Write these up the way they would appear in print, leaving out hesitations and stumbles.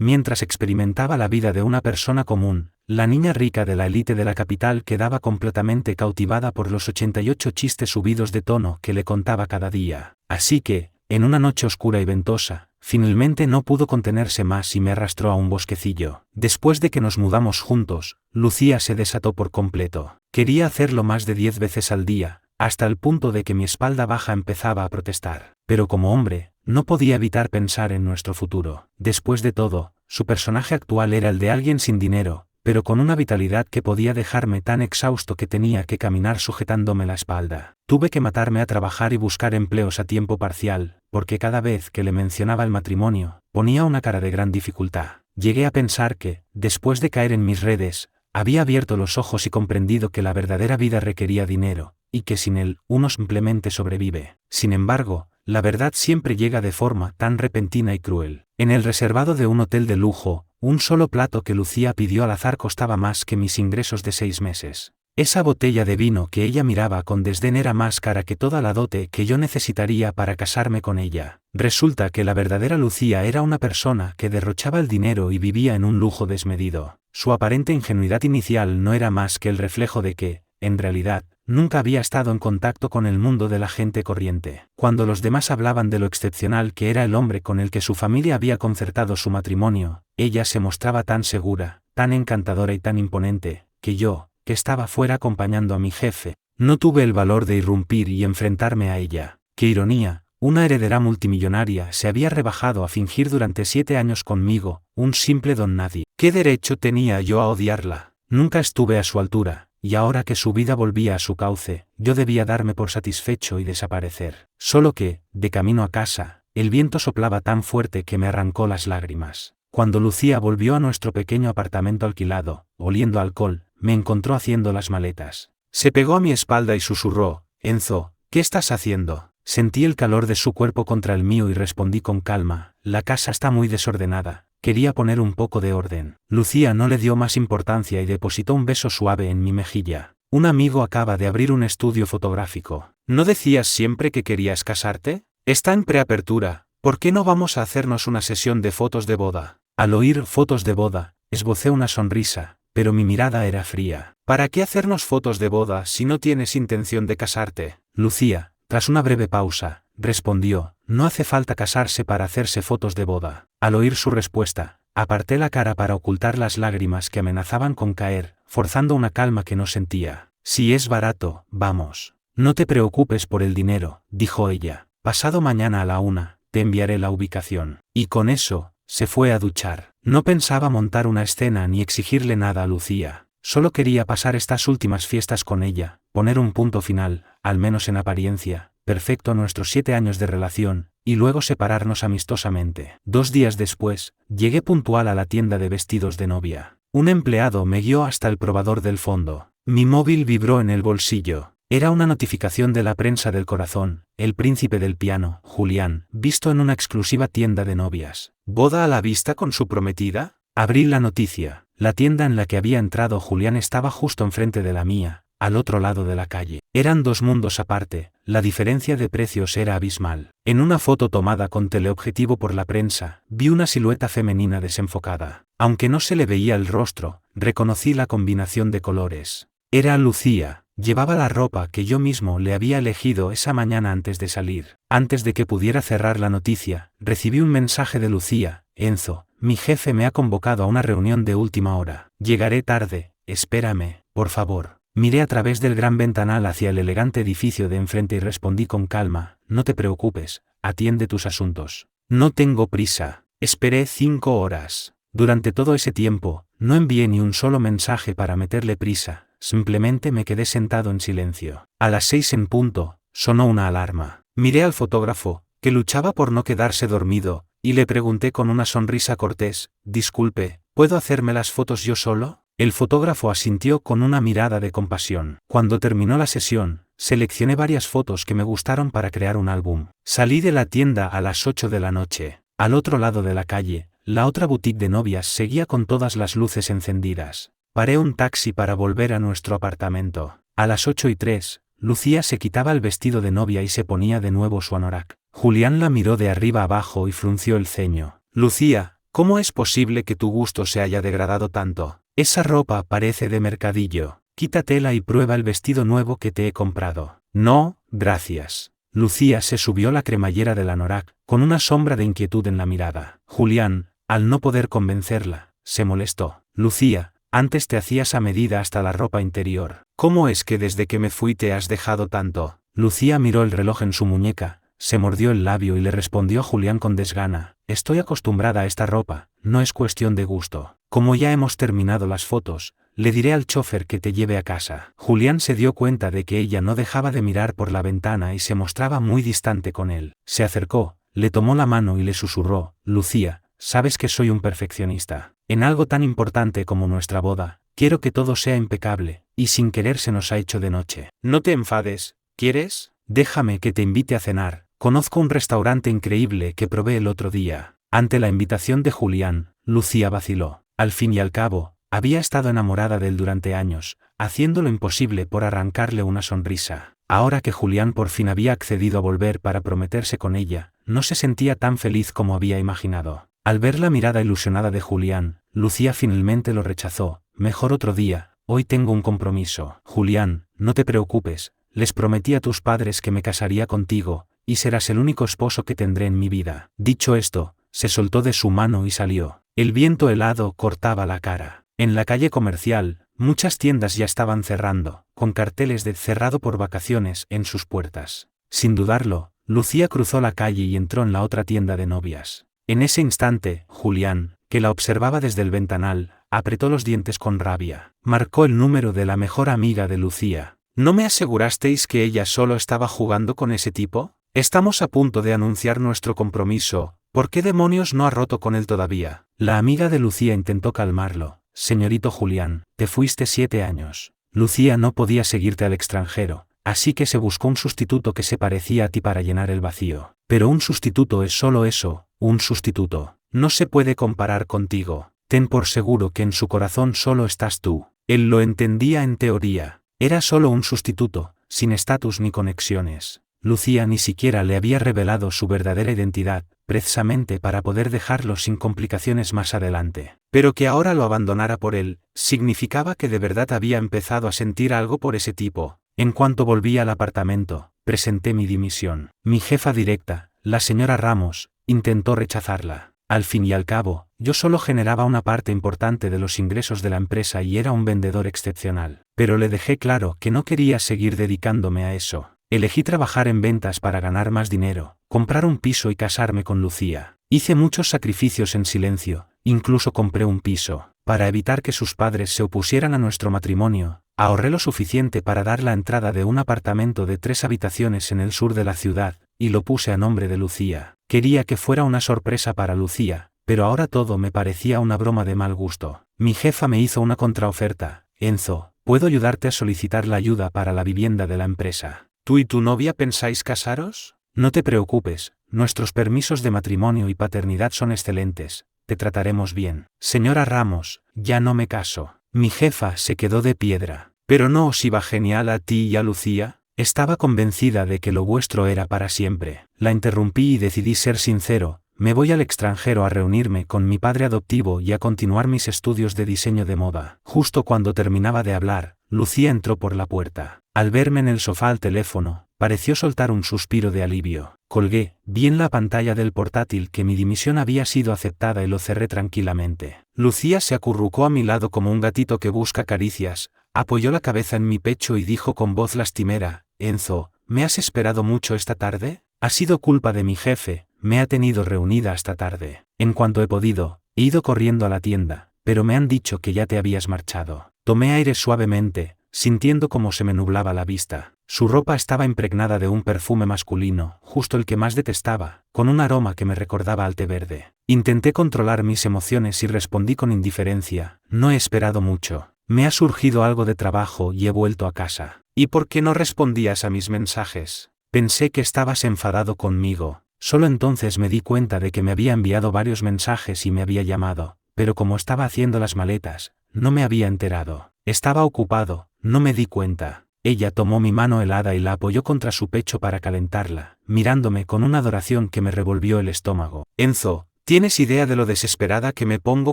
Mientras experimentaba la vida de una persona común, la niña rica de la élite de la capital quedaba completamente cautivada por los 88 chistes subidos de tono que le contaba cada día. Así que, en una noche oscura y ventosa, finalmente no pudo contenerse más y me arrastró a un bosquecillo. Después de que nos mudamos juntos, Lucía se desató por completo. Quería hacerlo más de 10 veces al día, hasta el punto de que mi espalda baja empezaba a protestar. Pero como hombre, no podía evitar pensar en nuestro futuro. Después de todo, su personaje actual era el de alguien sin dinero, pero con una vitalidad que podía dejarme tan exhausto que tenía que caminar sujetándome la espalda. Tuve que matarme a trabajar y buscar empleos a tiempo parcial, porque cada vez que le mencionaba el matrimonio, ponía una cara de gran dificultad. Llegué a pensar que, después de caer en mis redes, había abierto los ojos y comprendido que la verdadera vida requería dinero, y que sin él, uno simplemente sobrevive. Sin embargo, la verdad siempre llega de forma tan repentina y cruel. En el reservado de un hotel de lujo, un solo plato que Lucía pidió al azar costaba más que mis ingresos de 6 meses. Esa botella de vino que ella miraba con desdén era más cara que toda la dote que yo necesitaría para casarme con ella. Resulta que la verdadera Lucía era una persona que derrochaba el dinero y vivía en un lujo desmedido. Su aparente ingenuidad inicial no era más que el reflejo de que, en realidad, nunca había estado en contacto con el mundo de la gente corriente. Cuando los demás hablaban de lo excepcional que era el hombre con el que su familia había concertado su matrimonio, ella se mostraba tan segura, tan encantadora y tan imponente, que yo, que estaba fuera acompañando a mi jefe, no tuve el valor de irrumpir y enfrentarme a ella. ¡Qué ironía! Una heredera multimillonaria se había rebajado a fingir durante 7 años conmigo, un simple don nadie. ¿Qué derecho tenía yo a odiarla? Nunca estuve a su altura, y ahora que su vida volvía a su cauce, yo debía darme por satisfecho y desaparecer. Solo que, de camino a casa, el viento soplaba tan fuerte que me arrancó las lágrimas. Cuando Lucía volvió a nuestro pequeño apartamento alquilado, oliendo a alcohol, me encontró haciendo las maletas. Se pegó a mi espalda y susurró: «Enzo, ¿qué estás haciendo?». Sentí el calor de su cuerpo contra el mío y respondí con calma: «La casa está muy desordenada, quería poner un poco de orden». Lucía no le dio más importancia y depositó un beso suave en mi mejilla. «Un amigo acaba de abrir un estudio fotográfico. ¿No decías siempre que querías casarte? Está en preapertura, ¿por qué no vamos a hacernos una sesión de fotos de boda?». Al oír fotos de boda, esbocé una sonrisa, pero mi mirada era fría. «¿Para qué hacernos fotos de boda si no tienes intención de casarte?». Lucía, tras una breve pausa, respondió: «No hace falta casarse para hacerse fotos de boda». Al oír su respuesta, aparté la cara para ocultar las lágrimas que amenazaban con caer, forzando una calma que no sentía. «Si es barato, vamos. No te preocupes por el dinero», dijo ella. «Pasado mañana a la 1, te enviaré la ubicación». Y con eso, se fue a duchar. No pensaba montar una escena ni exigirle nada a Lucía. Solo quería pasar estas últimas fiestas con ella, poner un punto final, al menos en apariencia, perfecto a nuestros 7 años de relación, y luego separarnos amistosamente. 2 días después, llegué puntual a la tienda de vestidos de novia. Un empleado me guió hasta el probador del fondo. Mi móvil vibró en el bolsillo. Era una notificación de la prensa del corazón: el príncipe del piano, Julián, visto en una exclusiva tienda de novias. ¿Boda a la vista con su prometida? Abrí la noticia. La tienda en la que había entrado Julián estaba justo enfrente de la mía, al otro lado de la calle. Eran 2 mundos aparte, la diferencia de precios era abismal. En una foto tomada con teleobjetivo por la prensa, vi una silueta femenina desenfocada. Aunque no se le veía el rostro, reconocí la combinación de colores. Era Lucía. Llevaba la ropa que yo mismo le había elegido esa mañana antes de salir. Antes de que pudiera cerrar la noticia, recibí un mensaje de Lucía: «Enzo, mi jefe me ha convocado a una reunión de última hora. Llegaré tarde, espérame, por favor». Miré a través del gran ventanal hacia el elegante edificio de enfrente y respondí con calma: «No te preocupes, atiende tus asuntos. No tengo prisa». Esperé 5 horas. Durante todo ese tiempo, no envié ni un solo mensaje para meterle prisa. Simplemente me quedé sentado en silencio. A las 6 en punto, sonó una alarma. Miré al fotógrafo, que luchaba por no quedarse dormido, y le pregunté con una sonrisa cortés: «Disculpe, ¿puedo hacerme las fotos yo solo?». El fotógrafo asintió con una mirada de compasión. Cuando terminó la sesión, seleccioné varias fotos que me gustaron para crear un álbum. Salí de la tienda a las 8 de la noche. Al otro lado de la calle, la otra boutique de novias seguía con todas las luces encendidas. Paré un taxi para volver a nuestro apartamento. A las 8:03, Lucía se quitaba el vestido de novia y se ponía de nuevo su anorak. Julián la miró de arriba abajo y frunció el ceño. «Lucía, ¿Cómo es posible que tu gusto se haya degradado tanto? Esa ropa parece de mercadillo. Quítatela y prueba el vestido nuevo que te he comprado. No, gracias. Lucía se subió la cremallera del anorak, con una sombra de inquietud en la mirada. Julián, al no poder convencerla, se molestó. Lucía, antes te hacías a medida hasta la ropa interior. ¿Cómo es que desde que me fui te has dejado tanto? Lucía miró el reloj en su muñeca, se mordió el labio y le respondió a Julián con desgana: estoy acostumbrada a esta ropa, no es cuestión de gusto. Como ya hemos terminado las fotos, le diré al chofer que te lleve a casa. Julián se dio cuenta de que ella no dejaba de mirar por la ventana y se mostraba muy distante con él. Se acercó, le tomó la mano y le susurró: Lucía, sabes que soy un perfeccionista. En algo tan importante como nuestra boda, quiero que todo sea impecable, y sin querer se nos ha hecho de noche. No te enfades, ¿quieres? Déjame que te invite a cenar. Conozco un restaurante increíble que probé el otro día. Ante la invitación de Julián, Lucía vaciló. Al fin y al cabo, había estado enamorada de él durante años, haciendo lo imposible por arrancarle una sonrisa. Ahora que Julián por fin había accedido a volver para prometerse con ella, no se sentía tan feliz como había imaginado. Al ver la mirada ilusionada de Julián, Lucía finalmente lo rechazó. Mejor otro día, hoy tengo un compromiso. Julián, no te preocupes, les prometí a tus padres que me casaría contigo, y serás el único esposo que tendré en mi vida. Dicho esto, se soltó de su mano y salió. El viento helado cortaba la cara. En la calle comercial, muchas tiendas ya estaban cerrando, con carteles de cerrado por vacaciones en sus puertas. Sin dudarlo, Lucía cruzó la calle y entró en la otra tienda de novias. En ese instante, Julián, que la observaba desde el ventanal, apretó los dientes con rabia. Marcó el número de la mejor amiga de Lucía. ¿No me asegurasteis que ella solo estaba jugando con ese tipo? Estamos a punto de anunciar nuestro compromiso. ¿Por qué demonios no ha roto con él todavía? La amiga de Lucía intentó calmarlo. Señorito Julián, te fuiste 7 años. Lucía no podía seguirte al extranjero, así que se buscó un sustituto que se parecía a ti para llenar el vacío. Pero un sustituto es solo eso, un sustituto. No se puede comparar contigo. Ten por seguro que en su corazón solo estás tú. Él lo entendía en teoría. Era solo un sustituto, sin estatus ni conexiones. Lucía ni siquiera le había revelado su verdadera identidad, precisamente para poder dejarlo sin complicaciones más adelante. Pero que ahora lo abandonara por él, significaba que de verdad había empezado a sentir algo por ese tipo. En cuanto volví al apartamento, presenté mi dimisión. Mi jefa directa, la señora Ramos, intentó rechazarla. Al fin y al cabo, yo solo generaba una parte importante de los ingresos de la empresa y era un vendedor excepcional. Pero le dejé claro que no quería seguir dedicándome a eso. Elegí trabajar en ventas para ganar más dinero, comprar un piso y casarme con Lucía. Hice muchos sacrificios en silencio, incluso compré un piso. Para evitar que sus padres se opusieran a nuestro matrimonio, ahorré lo suficiente para dar la entrada de un apartamento de 3 habitaciones en el sur de la ciudad, y lo puse a nombre de Lucía. Quería que fuera una sorpresa para Lucía, pero ahora todo me parecía una broma de mal gusto. Mi jefa me hizo una contraoferta. Enzo, ¿puedo ayudarte a solicitar la ayuda para la vivienda de la empresa? ¿Tú y tu novia pensáis casaros? No te preocupes, nuestros permisos de matrimonio y paternidad son excelentes, te trataremos bien. Señora Ramos, ya no me caso. Mi jefa se quedó de piedra. ¿Pero no os iba genial a ti y a Lucía? Estaba convencida de que lo vuestro era para siempre. La interrumpí y decidí ser sincero. Me voy al extranjero a reunirme con mi padre adoptivo y a continuar mis estudios de diseño de moda. Justo cuando terminaba de hablar, Lucía entró por la puerta. Al verme en el sofá al teléfono, pareció soltar un suspiro de alivio. Colgué, vi en la pantalla del portátil que mi dimisión había sido aceptada y lo cerré tranquilamente. Lucía se acurrucó a mi lado como un gatito que busca caricias, apoyó la cabeza en mi pecho y dijo con voz lastimera: Enzo, ¿me has esperado mucho esta tarde? Ha sido culpa de mi jefe, me ha tenido reunida hasta tarde. En cuanto he podido, he ido corriendo a la tienda, pero me han dicho que ya te habías marchado. Tomé aire suavemente, sintiendo cómo se me nublaba la vista. Su ropa estaba impregnada de un perfume masculino, justo el que más detestaba, con un aroma que me recordaba al té verde. Intenté controlar mis emociones y respondí con indiferencia: no he esperado mucho. Me ha surgido algo de trabajo y he vuelto a casa. ¿Y por qué no respondías a mis mensajes? Pensé que estabas enfadado conmigo. Solo entonces me di cuenta de que me había enviado varios mensajes y me había llamado, pero como estaba haciendo las maletas, no me había enterado. Estaba ocupado, no me di cuenta. Ella tomó mi mano helada y la apoyó contra su pecho para calentarla, mirándome con una adoración que me revolvió el estómago. Enzo, ¿Tienes idea de lo desesperada que me pongo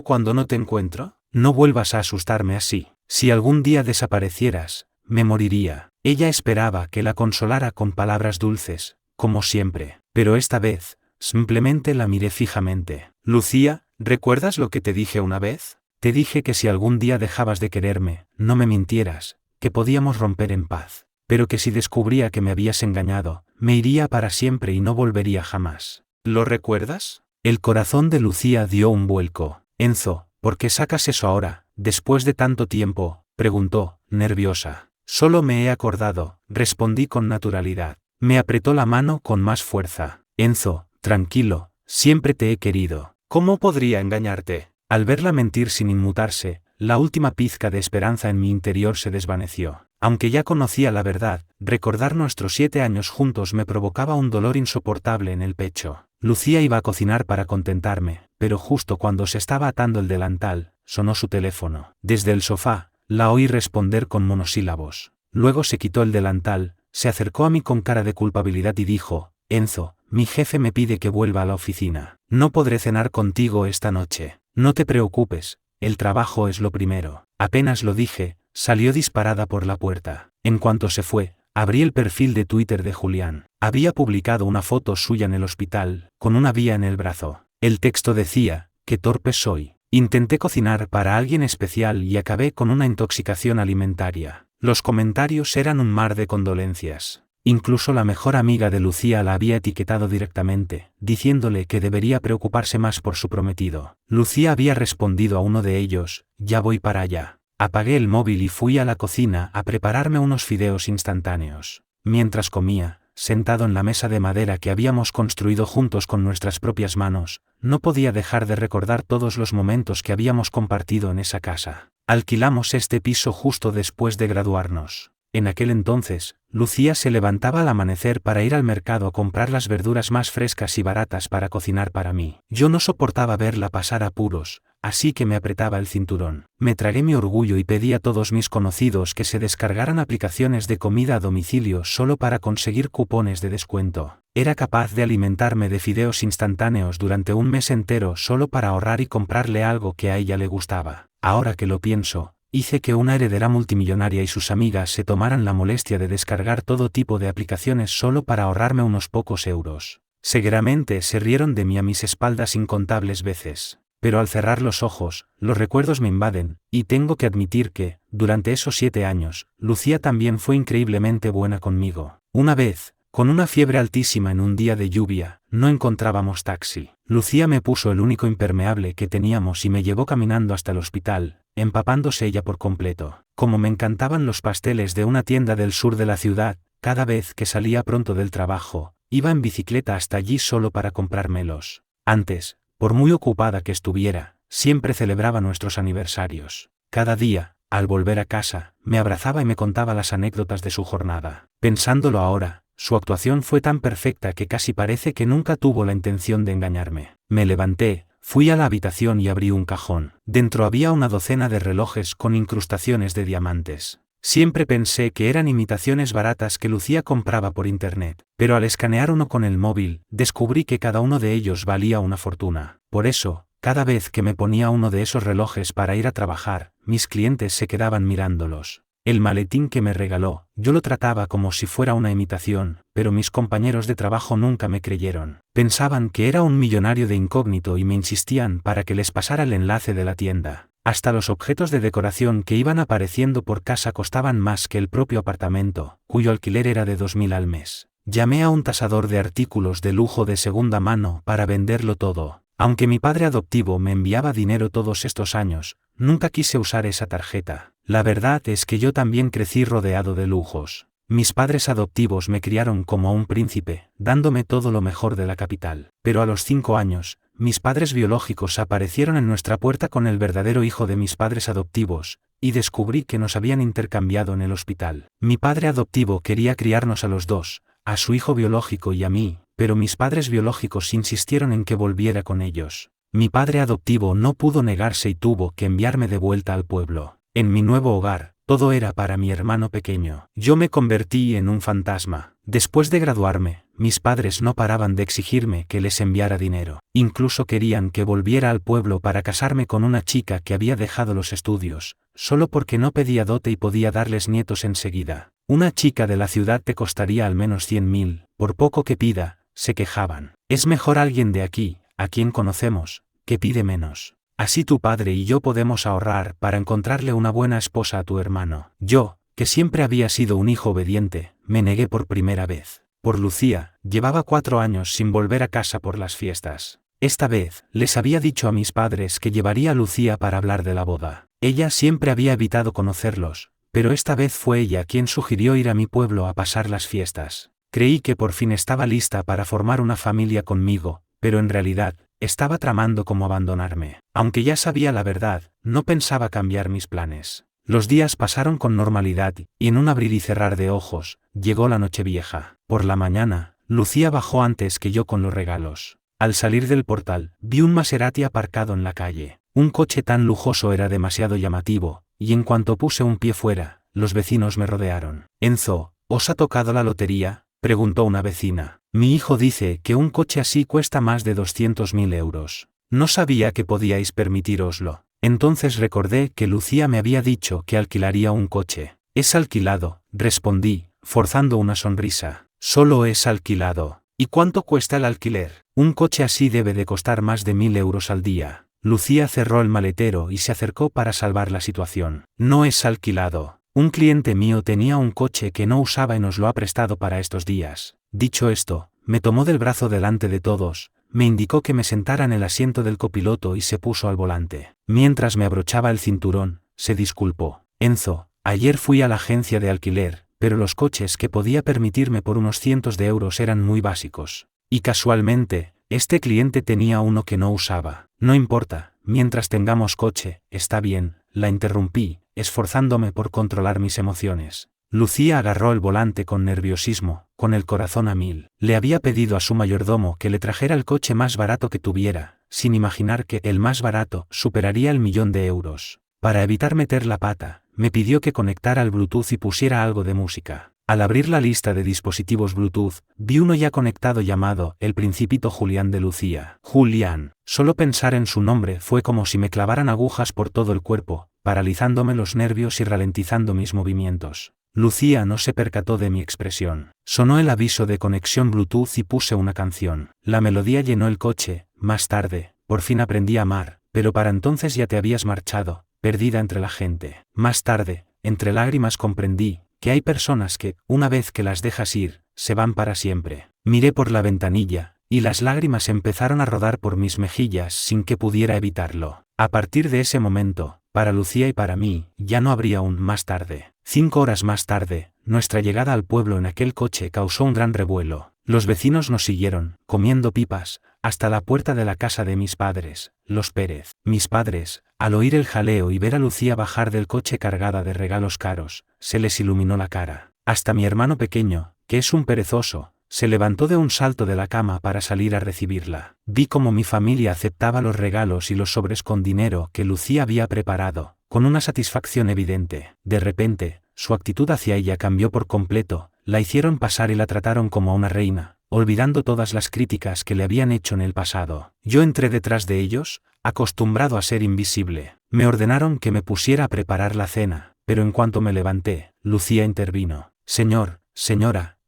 cuando no te encuentro? No vuelvas a asustarme así. Si algún día desaparecieras, me moriría. Ella esperaba que la consolara con palabras dulces, como siempre, pero esta vez, simplemente la miré fijamente. Lucía, ¿recuerdas lo que te dije una vez? Te dije que si algún día dejabas de quererme, no me mintieras, que podíamos romper en paz, pero que si descubría que me habías engañado, me iría para siempre y no volvería jamás. ¿Lo recuerdas? El corazón de Lucía dio un vuelco. Enzo, ¿por qué sacas eso ahora, después de tanto tiempo?, preguntó, nerviosa. Solo me he acordado, respondí con naturalidad. Me apretó la mano con más fuerza. Enzo, tranquilo, siempre te he querido. ¿Cómo podría engañarte? Al verla mentir sin inmutarse, la última pizca de esperanza en mi interior se desvaneció. Aunque ya conocía la verdad, recordar nuestros 7 años juntos me provocaba un dolor insoportable en el pecho. Lucía iba a cocinar para contentarme, pero justo cuando se estaba atando el delantal, sonó su teléfono. Desde el sofá, la oí responder con monosílabos. Luego se quitó el delantal, se acercó a mí con cara de culpabilidad y dijo: Enzo, mi jefe me pide que vuelva a la oficina. No podré cenar contigo esta noche. No te preocupes, el trabajo es lo primero. Apenas lo dije, salió disparada por la puerta. En cuanto se fue, abrí el perfil de Twitter de Julián. Había publicado una foto suya en el hospital, con una vía en el brazo. El texto decía: qué torpe soy. Intenté cocinar para alguien especial y acabé con una intoxicación alimentaria. Los comentarios eran un mar de condolencias. Incluso la mejor amiga de Lucía la había etiquetado directamente, diciéndole que debería preocuparse más por su prometido. Lucía había respondido a uno de ellos: ya voy para allá. Apagué el móvil y fui a la cocina a prepararme unos fideos instantáneos. Mientras comía, sentado en la mesa de madera que habíamos construido juntos con nuestras propias manos, no podía dejar de recordar todos los momentos que habíamos compartido en esa casa. Alquilamos este piso justo después de graduarnos. En aquel entonces, Lucía se levantaba al amanecer para ir al mercado a comprar las verduras más frescas y baratas para cocinar para mí. Yo no soportaba verla pasar apuros, así que me apretaba el cinturón. Me tragué mi orgullo y pedí a todos mis conocidos que se descargaran aplicaciones de comida a domicilio solo para conseguir cupones de descuento. Era capaz de alimentarme de fideos instantáneos durante un mes entero solo para ahorrar y comprarle algo que a ella le gustaba. Ahora que lo pienso, hice que una heredera multimillonaria y sus amigas se tomaran la molestia de descargar todo tipo de aplicaciones solo para ahorrarme unos pocos euros. Seguramente se rieron de mí a mis espaldas incontables veces. Pero al cerrar los ojos, los recuerdos me invaden, y tengo que admitir que, durante esos 7 años, Lucía también fue increíblemente buena conmigo. Una vez, con una fiebre altísima en un día de lluvia, no encontrábamos taxi. Lucía me puso el único impermeable que teníamos y me llevó caminando hasta el hospital, empapándose ella por completo. Como me encantaban los pasteles de una tienda del sur de la ciudad, cada vez que salía pronto del trabajo, iba en bicicleta hasta allí solo para comprármelos. Antes, por muy ocupada que estuviera, siempre celebraba nuestros aniversarios. Cada día, al volver a casa, me abrazaba y me contaba las anécdotas de su jornada. Pensándolo ahora, su actuación fue tan perfecta que casi parece que nunca tuvo la intención de engañarme. Me levanté, fui a la habitación y abrí un cajón. Dentro había una docena de relojes con incrustaciones de diamantes. Siempre pensé que eran imitaciones baratas que Lucía compraba por internet, pero al escanear uno con el móvil, descubrí que cada uno de ellos valía una fortuna. Por eso, cada vez que me ponía uno de esos relojes para ir a trabajar, mis clientes se quedaban mirándolos. El maletín que me regaló, yo lo trataba como si fuera una imitación, pero mis compañeros de trabajo nunca me creyeron. Pensaban que era un millonario de incógnito y me insistían para que les pasara el enlace de la tienda. Hasta los objetos de decoración que iban apareciendo por casa costaban más que el propio apartamento, cuyo alquiler era de 2.000 al mes. Llamé a un tasador de artículos de lujo de segunda mano para venderlo todo. Aunque mi padre adoptivo me enviaba dinero todos estos años, nunca quise usar esa tarjeta. La verdad es que yo también crecí rodeado de lujos. Mis padres adoptivos me criaron como a un príncipe, dándome todo lo mejor de la capital. Pero a los 5 años, mis padres biológicos aparecieron en nuestra puerta con el verdadero hijo de mis padres adoptivos, y descubrí que nos habían intercambiado en el hospital. Mi padre adoptivo quería criarnos a los dos, a su hijo biológico y a mí, pero mis padres biológicos insistieron en que volviera con ellos. Mi padre adoptivo no pudo negarse y tuvo que enviarme de vuelta al pueblo. En mi nuevo hogar, todo era para mi hermano pequeño. Yo me convertí en un fantasma. Después de graduarme, mis padres no paraban de exigirme que les enviara dinero. Incluso querían que volviera al pueblo para casarme con una chica que había dejado los estudios, solo porque no pedía dote y podía darles nietos enseguida. Una chica de la ciudad te costaría al menos 100.000, por poco que pida, se quejaban. Es mejor alguien de aquí, a quien conocemos, que pide menos. Así tu padre y yo podemos ahorrar para encontrarle una buena esposa a tu hermano. Yo, que siempre había sido un hijo obediente, me negué por primera vez. Por Lucía, llevaba 4 años sin volver a casa por las fiestas. Esta vez, les había dicho a mis padres que llevaría a Lucía para hablar de la boda. Ella siempre había evitado conocerlos, pero esta vez fue ella quien sugirió ir a mi pueblo a pasar las fiestas. Creí que por fin estaba lista para formar una familia conmigo, pero en realidad, estaba tramando cómo abandonarme. Aunque ya sabía la verdad, no pensaba cambiar mis planes. Los días pasaron con normalidad, y en un abrir y cerrar de ojos, llegó la Nochevieja. Por la mañana, Lucía bajó antes que yo con los regalos. Al salir del portal, vi un Maserati aparcado en la calle. Un coche tan lujoso era demasiado llamativo, y en cuanto puse un pie fuera, los vecinos me rodearon. «Enzo, ¿os ha tocado la lotería?», preguntó una vecina. «Mi hijo dice que un coche así cuesta más de 200.000 euros. No sabía que podíais permitíroslo». Entonces recordé que Lucía me había dicho que alquilaría un coche. «Es alquilado», respondí, forzando una sonrisa. «Solo es alquilado». «¿Y cuánto cuesta el alquiler?». «Un coche así debe de costar más de 1.000 euros al día». Lucía cerró el maletero y se acercó para salvar la situación. «No es alquilado. Un cliente mío tenía un coche que no usaba y nos lo ha prestado para estos días». Dicho esto, me tomó del brazo delante de todos, me indicó que me sentara en el asiento del copiloto y se puso al volante. Mientras me abrochaba el cinturón, se disculpó. «Enzo, ayer fui a la agencia de alquiler, pero los coches que podía permitirme por unos cientos de euros eran muy básicos. Y casualmente, este cliente tenía uno que no usaba». «No importa, mientras tengamos coche, está bien», la interrumpí, esforzándome por controlar mis emociones. Lucía agarró el volante con nerviosismo, con el corazón a 1000. Le había pedido a su mayordomo que le trajera el coche más barato que tuviera, sin imaginar que el más barato superaría el 1.000.000 de euros. Para evitar meter la pata, me pidió que conectara el Bluetooth y pusiera algo de música. Al abrir la lista de dispositivos Bluetooth, vi uno ya conectado llamado El Principito Julián de Lucía. Julián. Solo pensar en su nombre fue como si me clavaran agujas por todo el cuerpo, paralizándome los nervios y ralentizando mis movimientos. Lucía no se percató de mi expresión. Sonó el aviso de conexión Bluetooth y puse una canción. La melodía llenó el coche. Más tarde, por fin aprendí a amar, pero para entonces ya te habías marchado, perdida entre la gente. Más tarde, entre lágrimas comprendí que hay personas que, una vez que las dejas ir, se van para siempre. Miré por la ventanilla, y las lágrimas empezaron a rodar por mis mejillas sin que pudiera evitarlo. A partir de ese momento, para Lucía y para mí, ya no habría un más tarde. 5 horas más tarde, nuestra llegada al pueblo en aquel coche causó un gran revuelo. Los vecinos nos siguieron, comiendo pipas, hasta la puerta de la casa de mis padres, los Pérez. Mis padres, al oír el jaleo y ver a Lucía bajar del coche cargada de regalos caros, se les iluminó la cara. Hasta mi hermano pequeño, que es un perezoso, se levantó de un salto de la cama para salir a recibirla. Vi cómo mi familia aceptaba los regalos y los sobres con dinero que Lucía había preparado, con una satisfacción evidente. De repente, su actitud hacia ella cambió por completo, la hicieron pasar y la trataron como a una reina, olvidando todas las críticas que le habían hecho en el pasado. Yo entré detrás de ellos, acostumbrado a ser invisible. Me ordenaron que me pusiera a preparar la cena, pero en cuanto me levanté, Lucía intervino. Señora,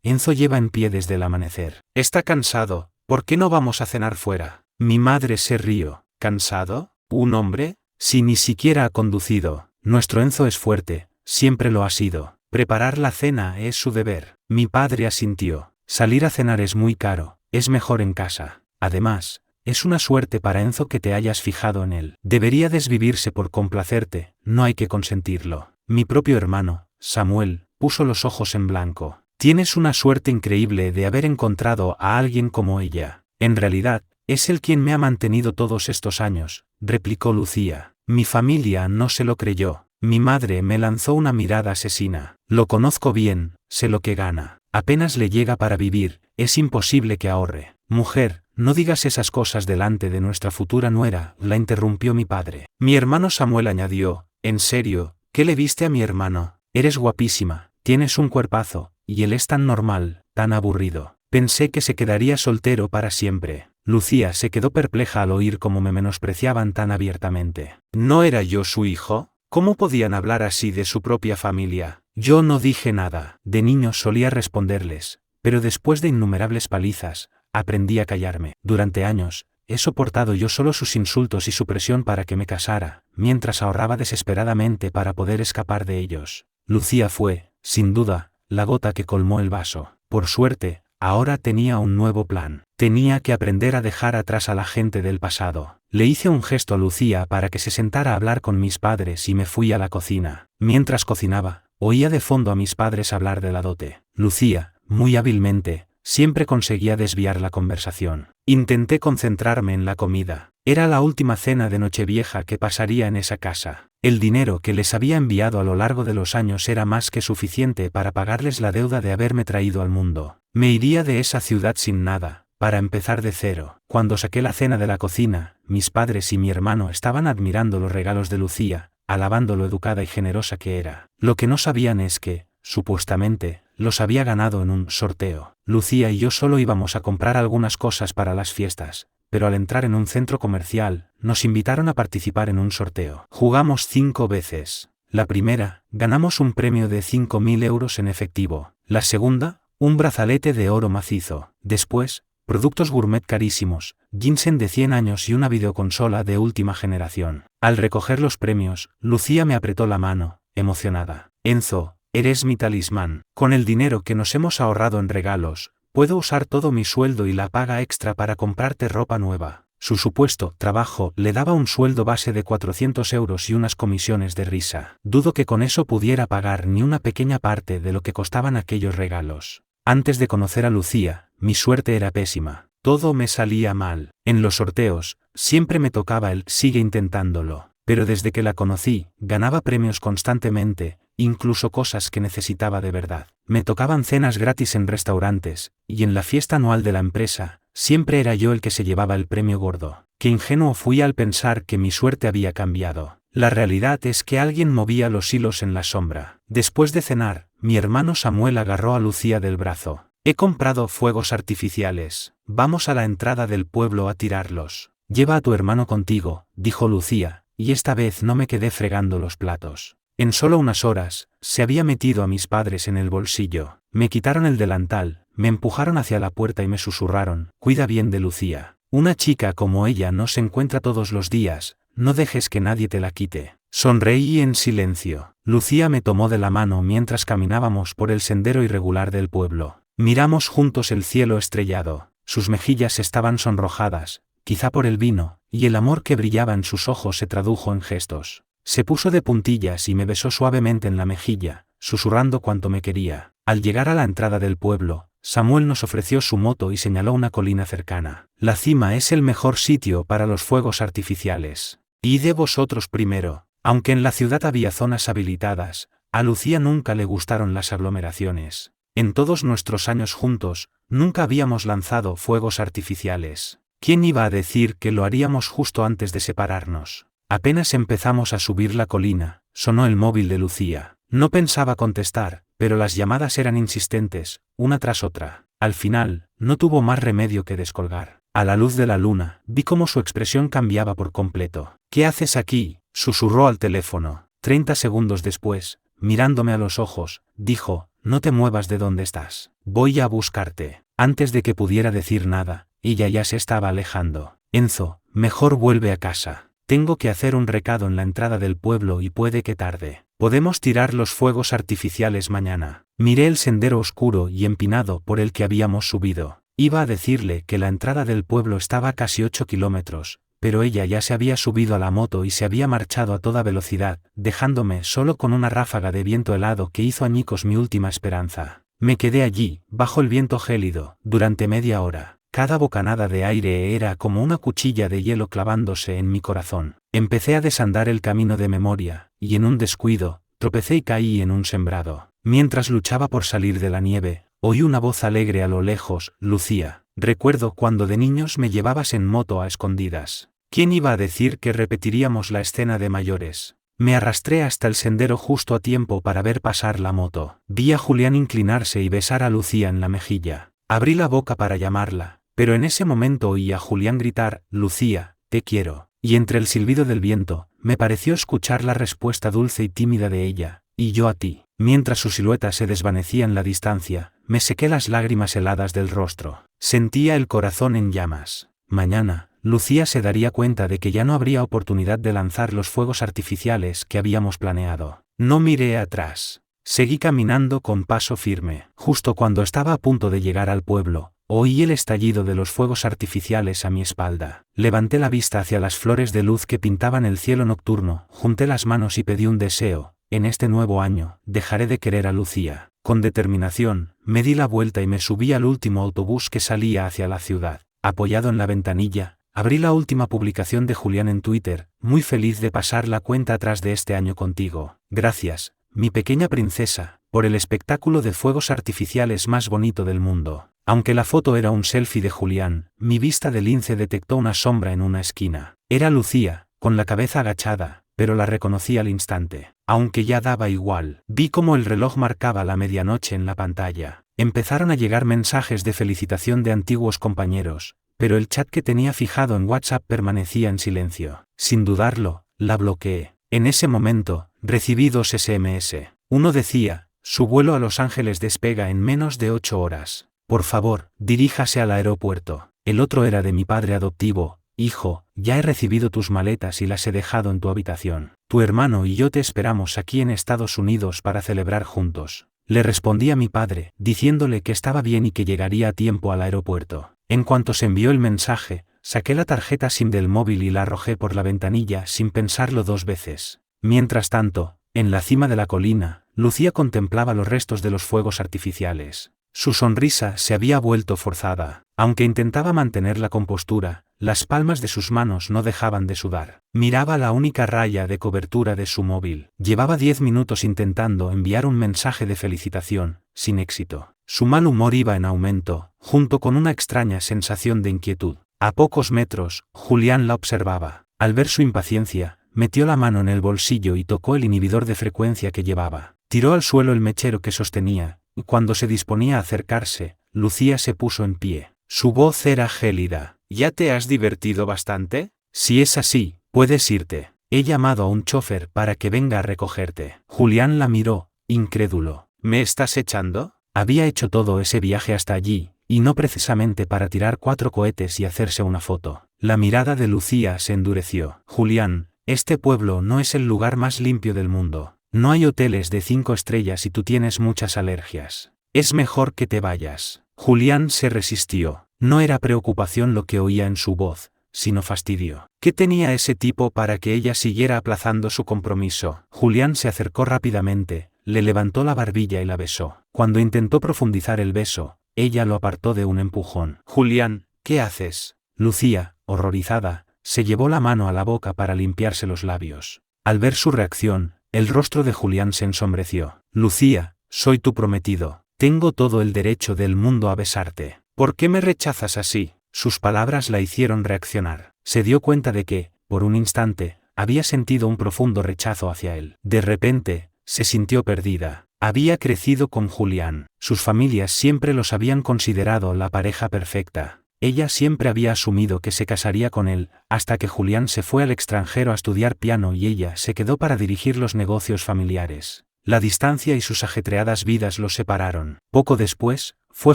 Enzo lleva en pie desde el amanecer. Está cansado, ¿por qué no vamos a cenar fuera? Mi madre se rió. ¿Cansado? ¿Un hombre? Si ni siquiera ha conducido. Nuestro Enzo es fuerte, siempre lo ha sido. Preparar la cena es su deber. Mi padre asintió. Salir a cenar es muy caro, es mejor en casa. Además, es una suerte para Enzo que te hayas fijado en él. Debería desvivirse por complacerte, no hay que consentirlo. Mi propio hermano, Samuel, puso los ojos en blanco. Tienes una suerte increíble de haber encontrado a alguien como ella. En realidad, es él quien me ha mantenido todos estos años, replicó Lucía. Mi familia no se lo creyó. Mi madre me lanzó una mirada asesina. Lo conozco bien, sé lo que gana. Apenas le llega para vivir, es imposible que ahorre. Mujer, no digas esas cosas delante de nuestra futura nuera, la interrumpió mi padre. Mi hermano Samuel añadió, en serio, ¿qué le viste a mi hermano? Eres guapísima, tienes un cuerpazo, y él es tan normal, tan aburrido. Pensé que se quedaría soltero para siempre. Lucía se quedó perpleja al oír cómo me menospreciaban tan abiertamente. ¿No era yo su hijo? ¿Cómo podían hablar así de su propia familia? Yo no dije nada. De niño solía responderles, pero después de innumerables palizas, aprendí a callarme. Durante años, he soportado yo solo sus insultos y su presión para que me casara, mientras ahorraba desesperadamente para poder escapar de ellos. Lucía fue, sin duda, la gota que colmó el vaso. Por suerte, ahora tenía un nuevo plan. Tenía que aprender a dejar atrás a la gente del pasado. Le hice un gesto a Lucía para que se sentara a hablar con mis padres y me fui a la cocina. Mientras cocinaba, oía de fondo a mis padres hablar de la dote. Lucía, muy hábilmente, siempre conseguía desviar la conversación. Intenté concentrarme en la comida. Era la última cena de Nochevieja que pasaría en esa casa. El dinero que les había enviado a lo largo de los años era más que suficiente para pagarles la deuda de haberme traído al mundo. Me iría de esa ciudad sin nada, para empezar de cero. Cuando saqué la cena de la cocina, mis padres y mi hermano estaban admirando los regalos de Lucía, alabando lo educada y generosa que era. Lo que no sabían es que, supuestamente, los había ganado en un sorteo. Lucía y yo solo íbamos a comprar algunas cosas para las fiestas, pero al entrar en un centro comercial, nos invitaron a participar en un sorteo. Jugamos 5 veces. La primera, ganamos un premio de 5.000 euros en efectivo. La segunda, un brazalete de oro macizo. Después, productos gourmet carísimos, ginseng de 100 años y una videoconsola de última generación. Al recoger los premios, Lucía me apretó la mano, emocionada. Enzo, eres mi talismán. Con el dinero que nos hemos ahorrado en regalos, puedo usar todo mi sueldo y la paga extra para comprarte ropa nueva. Su supuesto trabajo le daba un sueldo base de 400 euros y unas comisiones de risa. Dudo que con eso pudiera pagar ni una pequeña parte de lo que costaban aquellos regalos. Antes de conocer a Lucía, mi suerte era pésima. Todo me salía mal. En los sorteos, siempre me tocaba el sigue intentándolo. Pero desde que la conocí, ganaba premios constantemente, incluso cosas que necesitaba de verdad. Me tocaban cenas gratis en restaurantes, y en la fiesta anual de la empresa, siempre era yo el que se llevaba el premio gordo. Qué ingenuo fui al pensar que mi suerte había cambiado. La realidad es que alguien movía los hilos en la sombra. Después de cenar, mi hermano Samuel agarró a Lucía del brazo. He comprado fuegos artificiales. Vamos a la entrada del pueblo a tirarlos. Lleva a tu hermano contigo, dijo Lucía, y esta vez no me quedé fregando los platos. En solo unas horas, se había metido a mis padres en el bolsillo. Me quitaron el delantal, me empujaron hacia la puerta y me susurraron, cuida bien de Lucía. Una chica como ella no se encuentra todos los días, no dejes que nadie te la quite. Sonreí en silencio. Lucía me tomó de la mano mientras caminábamos por el sendero irregular del pueblo. Miramos juntos el cielo estrellado. Sus mejillas estaban sonrojadas, quizá por el vino, y el amor que brillaba en sus ojos se tradujo en gestos. Se puso de puntillas y me besó suavemente en la mejilla, susurrando cuanto me quería. Al llegar a la entrada del pueblo, Samuel nos ofreció su moto y señaló una colina cercana. La cima es el mejor sitio para los fuegos artificiales. Id vosotros primero. Aunque en la ciudad había zonas habilitadas, a Lucía nunca le gustaron las aglomeraciones. En todos nuestros años juntos, nunca habíamos lanzado fuegos artificiales. ¿Quién iba a decir que lo haríamos justo antes de separarnos? Apenas empezamos a subir la colina, sonó el móvil de Lucía. No pensaba contestar, pero las llamadas eran insistentes, una tras otra. Al final, no tuvo más remedio que descolgar. A la luz de la luna, vi cómo su expresión cambiaba por completo. ¿Qué haces aquí?, susurró al teléfono. 30 segundos después, mirándome a los ojos, dijo, no te muevas de donde estás. Voy a buscarte. Antes de que pudiera decir nada, ella ya se estaba alejando. Enzo, mejor vuelve a casa. Tengo que hacer un recado en la entrada del pueblo y puede que tarde. Podemos tirar los fuegos artificiales mañana. Miré el sendero oscuro y empinado por el que habíamos subido. Iba a decirle que la entrada del pueblo estaba a casi 8 kilómetros, pero ella ya se había subido a la moto y se había marchado a toda velocidad, dejándome solo con una ráfaga de viento helado que hizo añicos mi última esperanza. Me quedé allí, bajo el viento gélido, durante media hora. Cada bocanada de aire era como una cuchilla de hielo clavándose en mi corazón. Empecé a desandar el camino de memoria, y en un descuido, tropecé y caí en un sembrado. Mientras luchaba por salir de la nieve, oí una voz alegre a lo lejos, Lucía. Recuerdo cuando de niños me llevabas en moto a escondidas. ¿Quién iba a decir que repetiríamos la escena de mayores? Me arrastré hasta el sendero justo a tiempo para ver pasar la moto. Vi a Julián inclinarse y besar a Lucía en la mejilla. Abrí la boca para llamarla, pero en ese momento oí a Julián gritar: «Lucía, te quiero». Y entre el silbido del viento, me pareció escuchar la respuesta dulce y tímida de ella: «Y yo a ti». Mientras su silueta se desvanecía en la distancia, me sequé las lágrimas heladas del rostro. Sentía el corazón en llamas. Mañana, Lucía se daría cuenta de que ya no habría oportunidad de lanzar los fuegos artificiales que habíamos planeado. No miré atrás. Seguí caminando con paso firme. Justo cuando estaba a punto de llegar al pueblo, oí el estallido de los fuegos artificiales a mi espalda. Levanté la vista hacia las flores de luz que pintaban el cielo nocturno, junté las manos y pedí un deseo: en este nuevo año, dejaré de querer a Lucía. Con determinación, me di la vuelta y me subí al último autobús que salía hacia la ciudad. Apoyado en la ventanilla, abrí la última publicación de Julián en Twitter: «Muy feliz de pasar la cuenta atrás de este año contigo. Gracias, mi pequeña princesa, por el espectáculo de fuegos artificiales más bonito del mundo». Aunque la foto era un selfie de Julián, mi vista de lince detectó una sombra en una esquina. Era Lucía, con la cabeza agachada, pero la reconocí al instante. Aunque ya daba igual, vi cómo el reloj marcaba la medianoche en la pantalla. Empezaron a llegar mensajes de felicitación de antiguos compañeros, pero el chat que tenía fijado en WhatsApp permanecía en silencio. Sin dudarlo, la bloqueé. En ese momento, recibí 2 SMS. Uno decía: «Su vuelo a Los Ángeles despega en menos de 8 horas. Por favor, diríjase al aeropuerto». El otro era de mi padre adoptivo: «Hijo, ya he recibido tus maletas y las he dejado en tu habitación. Tu hermano y yo te esperamos aquí en Estados Unidos para celebrar juntos». Le respondí a mi padre, diciéndole que estaba bien y que llegaría a tiempo al aeropuerto. En cuanto se envió el mensaje, saqué la tarjeta SIM del móvil y la arrojé por la ventanilla sin pensarlo 2 veces. Mientras tanto, en la cima de la colina, Lucía contemplaba los restos de los fuegos artificiales. Su sonrisa se había vuelto forzada. Aunque intentaba mantener la compostura, las palmas de sus manos no dejaban de sudar. Miraba la única raya de cobertura de su móvil. Llevaba 10 minutos intentando enviar un mensaje de felicitación, sin éxito. Su mal humor iba en aumento, junto con una extraña sensación de inquietud. A pocos metros, Julián la observaba. Al ver su impaciencia, metió la mano en el bolsillo y tocó el inhibidor de frecuencia que llevaba. Tiró al suelo el mechero que sostenía, y cuando se disponía a acercarse, Lucía se puso en pie. Su voz era gélida. «¿Ya te has divertido bastante? Si es así, puedes irte. He llamado a un chofer para que venga a recogerte». Julián la miró, incrédulo. «¿Me estás echando?» Había hecho todo ese viaje hasta allí, y no precisamente para tirar 4 cohetes y hacerse una foto. La mirada de Lucía se endureció. «Julián, este pueblo no es el lugar más limpio del mundo. No hay hoteles de 5 estrellas y tú tienes muchas alergias. Es mejor que te vayas». Julián se resistió. No era preocupación lo que oía en su voz, sino fastidio. ¿Qué tenía ese tipo para que ella siguiera aplazando su compromiso? Julián se acercó rápidamente, le levantó la barbilla y la besó. Cuando intentó profundizar el beso, ella lo apartó de un empujón. «Julián, ¿qué haces?» Lucía, horrorizada, se llevó la mano a la boca para limpiarse los labios. Al ver su reacción, el rostro de Julián se ensombreció. «Lucía, soy tu prometido. Tengo todo el derecho del mundo a besarte. ¿Por qué me rechazas así?» Sus palabras la hicieron reaccionar. Se dio cuenta de que, por un instante, había sentido un profundo rechazo hacia él. De repente, se sintió perdida. Había crecido con Julián. Sus familias siempre los habían considerado la pareja perfecta. Ella siempre había asumido que se casaría con él, hasta que Julián se fue al extranjero a estudiar piano y ella se quedó para dirigir los negocios familiares. La distancia y sus ajetreadas vidas los separaron. Poco después, fue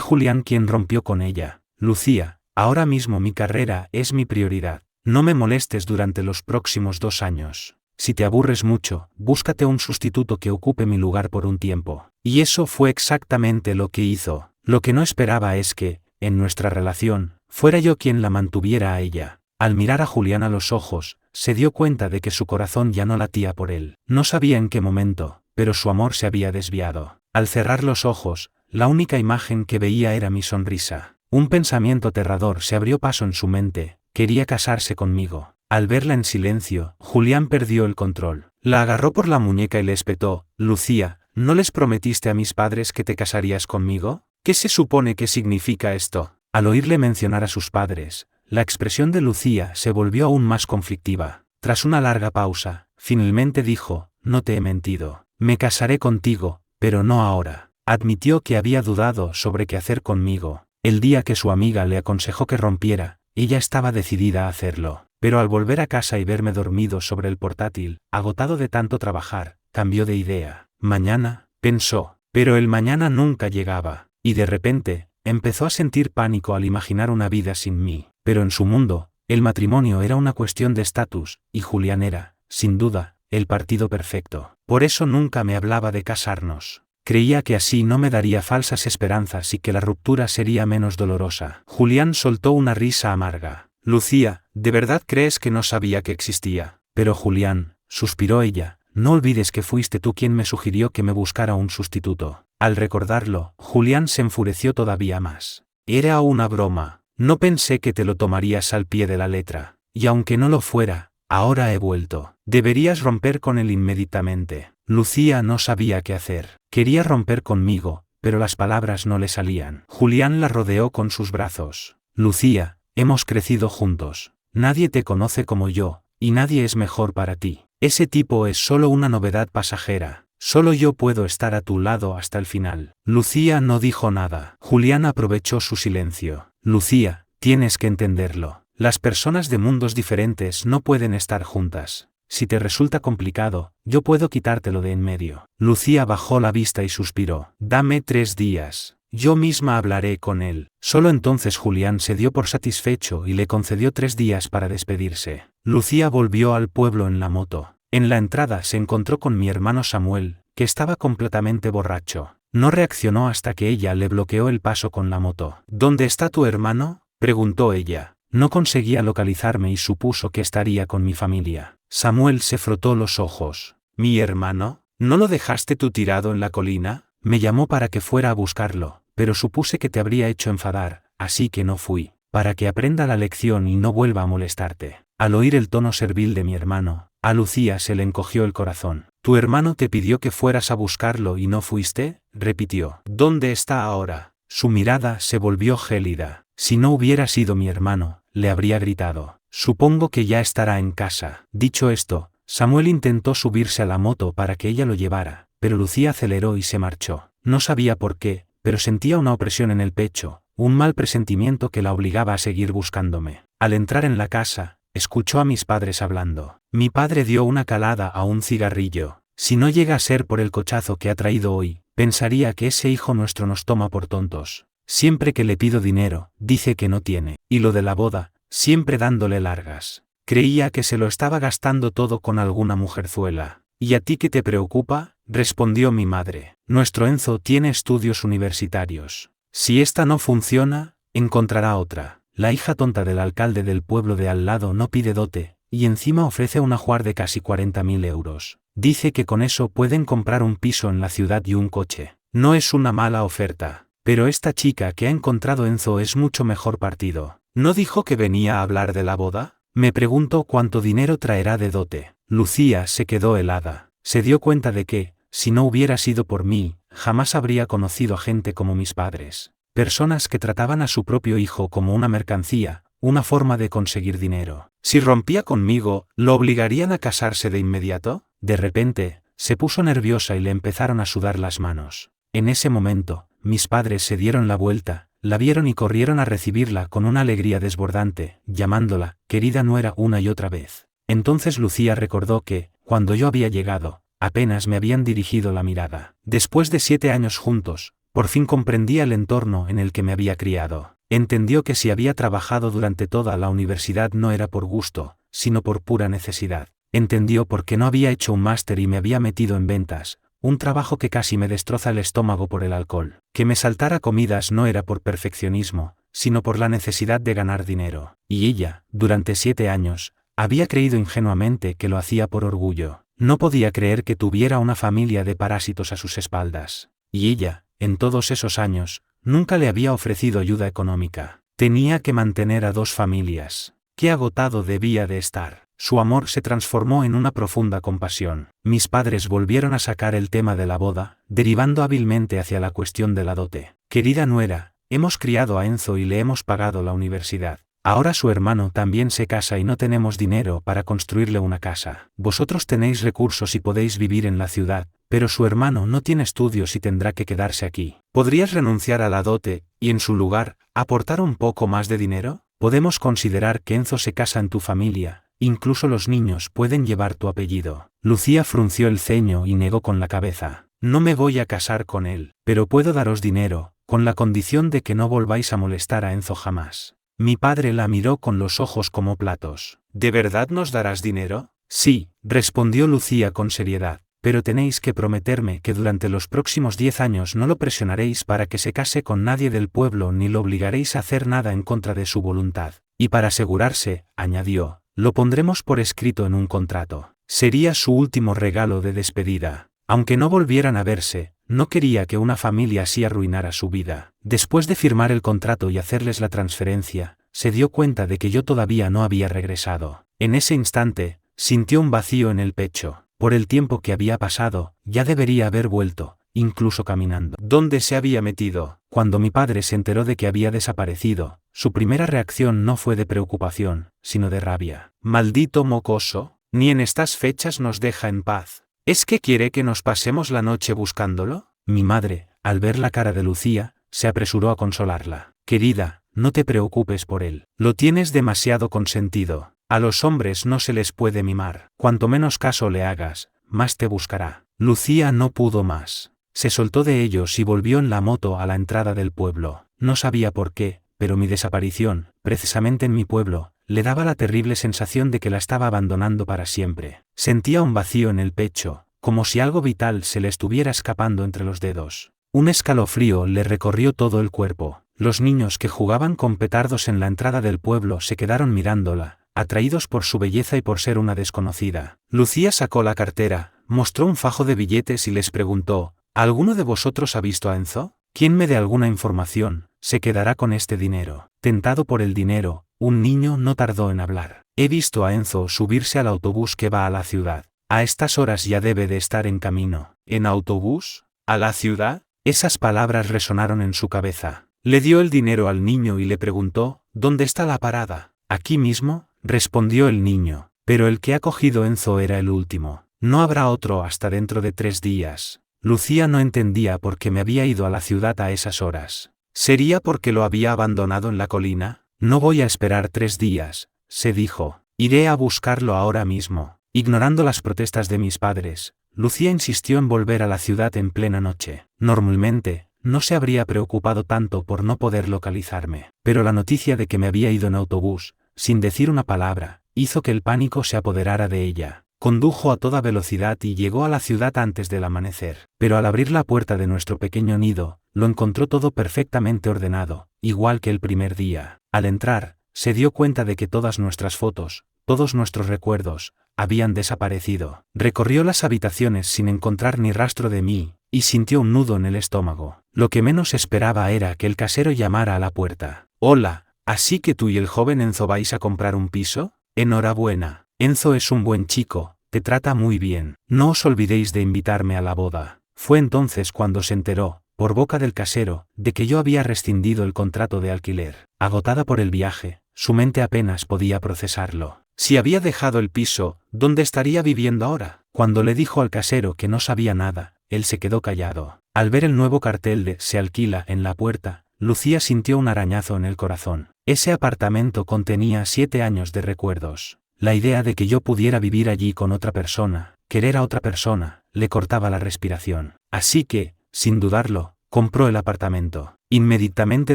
Julián quien rompió con ella. «Lucía, ahora mismo mi carrera es mi prioridad. No me molestes durante los próximos 2 años. Si te aburres mucho, búscate un sustituto que ocupe mi lugar por un tiempo». Y eso fue exactamente lo que hizo. Lo que no esperaba es que, en nuestra relación, fuera yo quien la mantuviera a ella. Al mirar a Julián a los ojos, se dio cuenta de que su corazón ya no latía por él. No sabía en qué momento, pero su amor se había desviado. Al cerrar los ojos, la única imagen que veía era mi sonrisa. Un pensamiento aterrador se abrió paso en su mente: quería casarse conmigo. Al verla en silencio, Julián perdió el control. La agarró por la muñeca y le espetó: «Lucía, ¿no les prometiste a mis padres que te casarías conmigo? ¿Qué se supone que significa esto?» Al oírle mencionar a sus padres, la expresión de Lucía se volvió aún más conflictiva. Tras una larga pausa, finalmente dijo: «No te he mentido. Me casaré contigo, pero no ahora». Admitió que había dudado sobre qué hacer conmigo. El día que su amiga le aconsejó que rompiera, ella estaba decidida a hacerlo. Pero al volver a casa y verme dormido sobre el portátil, agotado de tanto trabajar, cambió de idea. Mañana, pensó, pero el mañana nunca llegaba, y de repente, empezó a sentir pánico al imaginar una vida sin mí. Pero en su mundo, el matrimonio era una cuestión de estatus, y Julián era, sin duda, el partido perfecto. Por eso nunca me hablaba de casarnos. Creía que así no me daría falsas esperanzas y que la ruptura sería menos dolorosa. Julián soltó una risa amarga. Lucía, ¿de verdad crees que no sabía que existía? Pero Julián, suspiró ella, no olvides que fuiste tú quien me sugirió que me buscara un sustituto. Al recordarlo, Julián se enfureció todavía más. Era una broma. No pensé que te lo tomarías al pie de la letra. Y aunque no lo fuera, ahora he vuelto. Deberías romper con él inmediatamente. Lucía no sabía qué hacer. Quería romper conmigo, pero las palabras no le salían. Julián la rodeó con sus brazos. Lucía, hemos crecido juntos. Nadie te conoce como yo, y nadie es mejor para ti. Ese tipo es solo una novedad pasajera. Solo yo puedo estar a tu lado hasta el final. Lucía no dijo nada. Julián aprovechó su silencio. Lucía, tienes que entenderlo. Las personas de mundos diferentes no pueden estar juntas. Si te resulta complicado, yo puedo quitártelo de en medio. Lucía bajó la vista y suspiró. Dame 3 días. Yo misma hablaré con él. Solo entonces Julián se dio por satisfecho y le concedió 3 días para despedirse. Lucía volvió al pueblo en la moto. En la entrada se encontró con mi hermano Samuel, que estaba completamente borracho. No reaccionó hasta que ella le bloqueó el paso con la moto. ¿Dónde está tu hermano?, preguntó ella. No conseguía localizarme y supuso que estaría con mi familia. Samuel se frotó los ojos. ¿Mi hermano? ¿No lo dejaste tú tirado en la colina? Me llamó para que fuera a buscarlo, pero supuse que te habría hecho enfadar, así que no fui, para que aprenda la lección y no vuelva a molestarte. Al oír el tono servil de mi hermano, a Lucía se le encogió el corazón. ¿Tu hermano te pidió que fueras a buscarlo y no fuiste?, repitió. ¿Dónde está ahora? Su mirada se volvió gélida. Si no hubiera sido mi hermano, le habría gritado. Supongo que ya estará en casa. Dicho esto, Samuel intentó subirse a la moto para que ella lo llevara, pero Lucía aceleró y se marchó. No sabía por qué, pero sentía una opresión en el pecho, un mal presentimiento que la obligaba a seguir buscándome. Al entrar en la casa, escuchó a mis padres hablando. Mi padre dio una calada a un cigarrillo. Si no llega a ser por el cochazo que ha traído hoy, pensaría que ese hijo nuestro nos toma por tontos. Siempre que le pido dinero, dice que no tiene. Y lo de la boda, siempre dándole largas. Creía que se lo estaba gastando todo con alguna mujerzuela. ¿Y a ti qué te preocupa?, respondió mi madre. Nuestro Enzo tiene estudios universitarios. Si esta no funciona, encontrará otra. La hija tonta del alcalde del pueblo de al lado no pide dote, y encima ofrece un ajuar de casi 40.000 euros. Dice que con eso pueden comprar un piso en la ciudad y un coche. No es una mala oferta. Pero esta chica que ha encontrado Enzo es mucho mejor partido. ¿No dijo que venía a hablar de la boda? Me pregunto cuánto dinero traerá de dote. Lucía se quedó helada. Se dio cuenta de que, si no hubiera sido por mí, jamás habría conocido a gente como mis padres. Personas que trataban a su propio hijo como una mercancía, una forma de conseguir dinero. Si rompía conmigo, ¿lo obligarían a casarse de inmediato? De repente, se puso nerviosa y le empezaron a sudar las manos. En ese momento, mis padres se dieron la vuelta, la vieron y corrieron a recibirla con una alegría desbordante, llamándola querida nuera una y otra vez. Entonces Lucía recordó que, cuando yo había llegado, apenas me habían dirigido la mirada. Después de 7 años juntos, por fin comprendía el entorno en el que me había criado. Entendió que si había trabajado durante toda la universidad no era por gusto, sino por pura necesidad. Entendió por qué no había hecho un máster y me había metido en ventas, un trabajo que casi me destroza el estómago por el alcohol. Que me saltara comidas no era por perfeccionismo, sino por la necesidad de ganar dinero. Y ella, durante 7 años, había creído ingenuamente que lo hacía por orgullo. No podía creer que tuviera una familia de parásitos a sus espaldas. Y ella, en todos esos años, nunca le había ofrecido ayuda económica. Tenía que mantener a 2 familias. Qué agotado debía de estar. Su amor se transformó en una profunda compasión. Mis padres volvieron a sacar el tema de la boda, derivando hábilmente hacia la cuestión de la dote. Querida nuera, hemos criado a Enzo y le hemos pagado la universidad. Ahora su hermano también se casa y no tenemos dinero para construirle una casa. Vosotros tenéis recursos y podéis vivir en la ciudad, pero su hermano no tiene estudios y tendrá que quedarse aquí. Podrías renunciar a la dote, y en su lugar, aportar un poco más de dinero? Podemos considerar que Enzo se casa en tu familia, incluso los niños pueden llevar tu apellido. Lucía frunció el ceño y negó con la cabeza. No me voy a casar con él, pero puedo daros dinero, con la condición de que no volváis a molestar a Enzo jamás. Mi padre la miró con los ojos como platos. ¿De verdad nos darás dinero? Sí, respondió Lucía con seriedad, pero tenéis que prometerme que durante los próximos 10 años no lo presionaréis para que se case con nadie del pueblo ni lo obligaréis a hacer nada en contra de su voluntad. Y para asegurarse, añadió, lo pondremos por escrito en un contrato. Sería su último regalo de despedida. Aunque no volvieran a verse, no quería que una familia así arruinara su vida. Después de firmar el contrato y hacerles la transferencia, se dio cuenta de que yo todavía no había regresado. En ese instante, sintió un vacío en el pecho. Por el tiempo que había pasado, ya debería haber vuelto, incluso caminando. ¿Dónde se había metido? Cuando mi padre se enteró de que había desaparecido, su primera reacción no fue de preocupación, sino de rabia. Maldito mocoso, ni en estas fechas nos deja en paz. ¿Es que quiere que nos pasemos la noche buscándolo? Mi madre, al ver la cara de Lucía, se apresuró a consolarla. Querida, no te preocupes por él. Lo tienes demasiado consentido. A los hombres no se les puede mimar. Cuanto menos caso le hagas, más te buscará. Lucía no pudo más. Se soltó de ellos y volvió en la moto a la entrada del pueblo. No sabía por qué, pero mi desaparición, precisamente en mi pueblo, le daba la terrible sensación de que la estaba abandonando para siempre. Sentía un vacío en el pecho, como si algo vital se le estuviera escapando entre los dedos. Un escalofrío le recorrió todo el cuerpo. Los niños que jugaban con petardos en la entrada del pueblo se quedaron mirándola, atraídos por su belleza y por ser una desconocida. Lucía sacó la cartera, mostró un fajo de billetes y les preguntó, ¿alguno de vosotros ha visto a Enzo? Quien me dé alguna información, se quedará con este dinero. Tentado por el dinero, un niño no tardó en hablar. He visto a Enzo subirse al autobús que va a la ciudad. A estas horas ya debe de estar en camino. ¿En autobús? ¿A la ciudad? Esas palabras resonaron en su cabeza. Le dio el dinero al niño y le preguntó, ¿dónde está la parada? Aquí mismo, respondió el niño, pero el que ha cogido Enzo era el último. No habrá otro hasta dentro de 3 días. Lucía no entendía por qué me había ido a la ciudad a esas horas. ¿Sería porque lo había abandonado en la colina? No voy a esperar 3 días, se dijo. Iré a buscarlo ahora mismo. Ignorando las protestas de mis padres, Lucía insistió en volver a la ciudad en plena noche. Normalmente, no se habría preocupado tanto por no poder localizarme, pero la noticia de que me había ido en autobús, sin decir una palabra, hizo que el pánico se apoderara de ella. Condujo a toda velocidad y llegó a la ciudad antes del amanecer. Pero al abrir la puerta de nuestro pequeño nido, lo encontró todo perfectamente ordenado, igual que el primer día. Al entrar, se dio cuenta de que todas nuestras fotos, todos nuestros recuerdos, habían desaparecido. Recorrió las habitaciones sin encontrar ni rastro de mí, y sintió un nudo en el estómago. Lo que menos esperaba era que el casero llamara a la puerta. Hola, ¿así que tú y el joven Enzo vais a comprar un piso? Enhorabuena. Enzo es un buen chico, te trata muy bien. No os olvidéis de invitarme a la boda. Fue entonces cuando se enteró, por boca del casero, de que yo había rescindido el contrato de alquiler. Agotada por el viaje, su mente apenas podía procesarlo. Si había dejado el piso, ¿dónde estaría viviendo ahora? Cuando le dijo al casero que no sabía nada, él se quedó callado. Al ver el nuevo cartel de «Se alquila» en la puerta, Lucía sintió un arañazo en el corazón. Ese apartamento contenía 7 años de recuerdos. La idea de que yo pudiera vivir allí con otra persona, querer a otra persona, le cortaba la respiración. Así que, sin dudarlo, compró el apartamento. Inmediatamente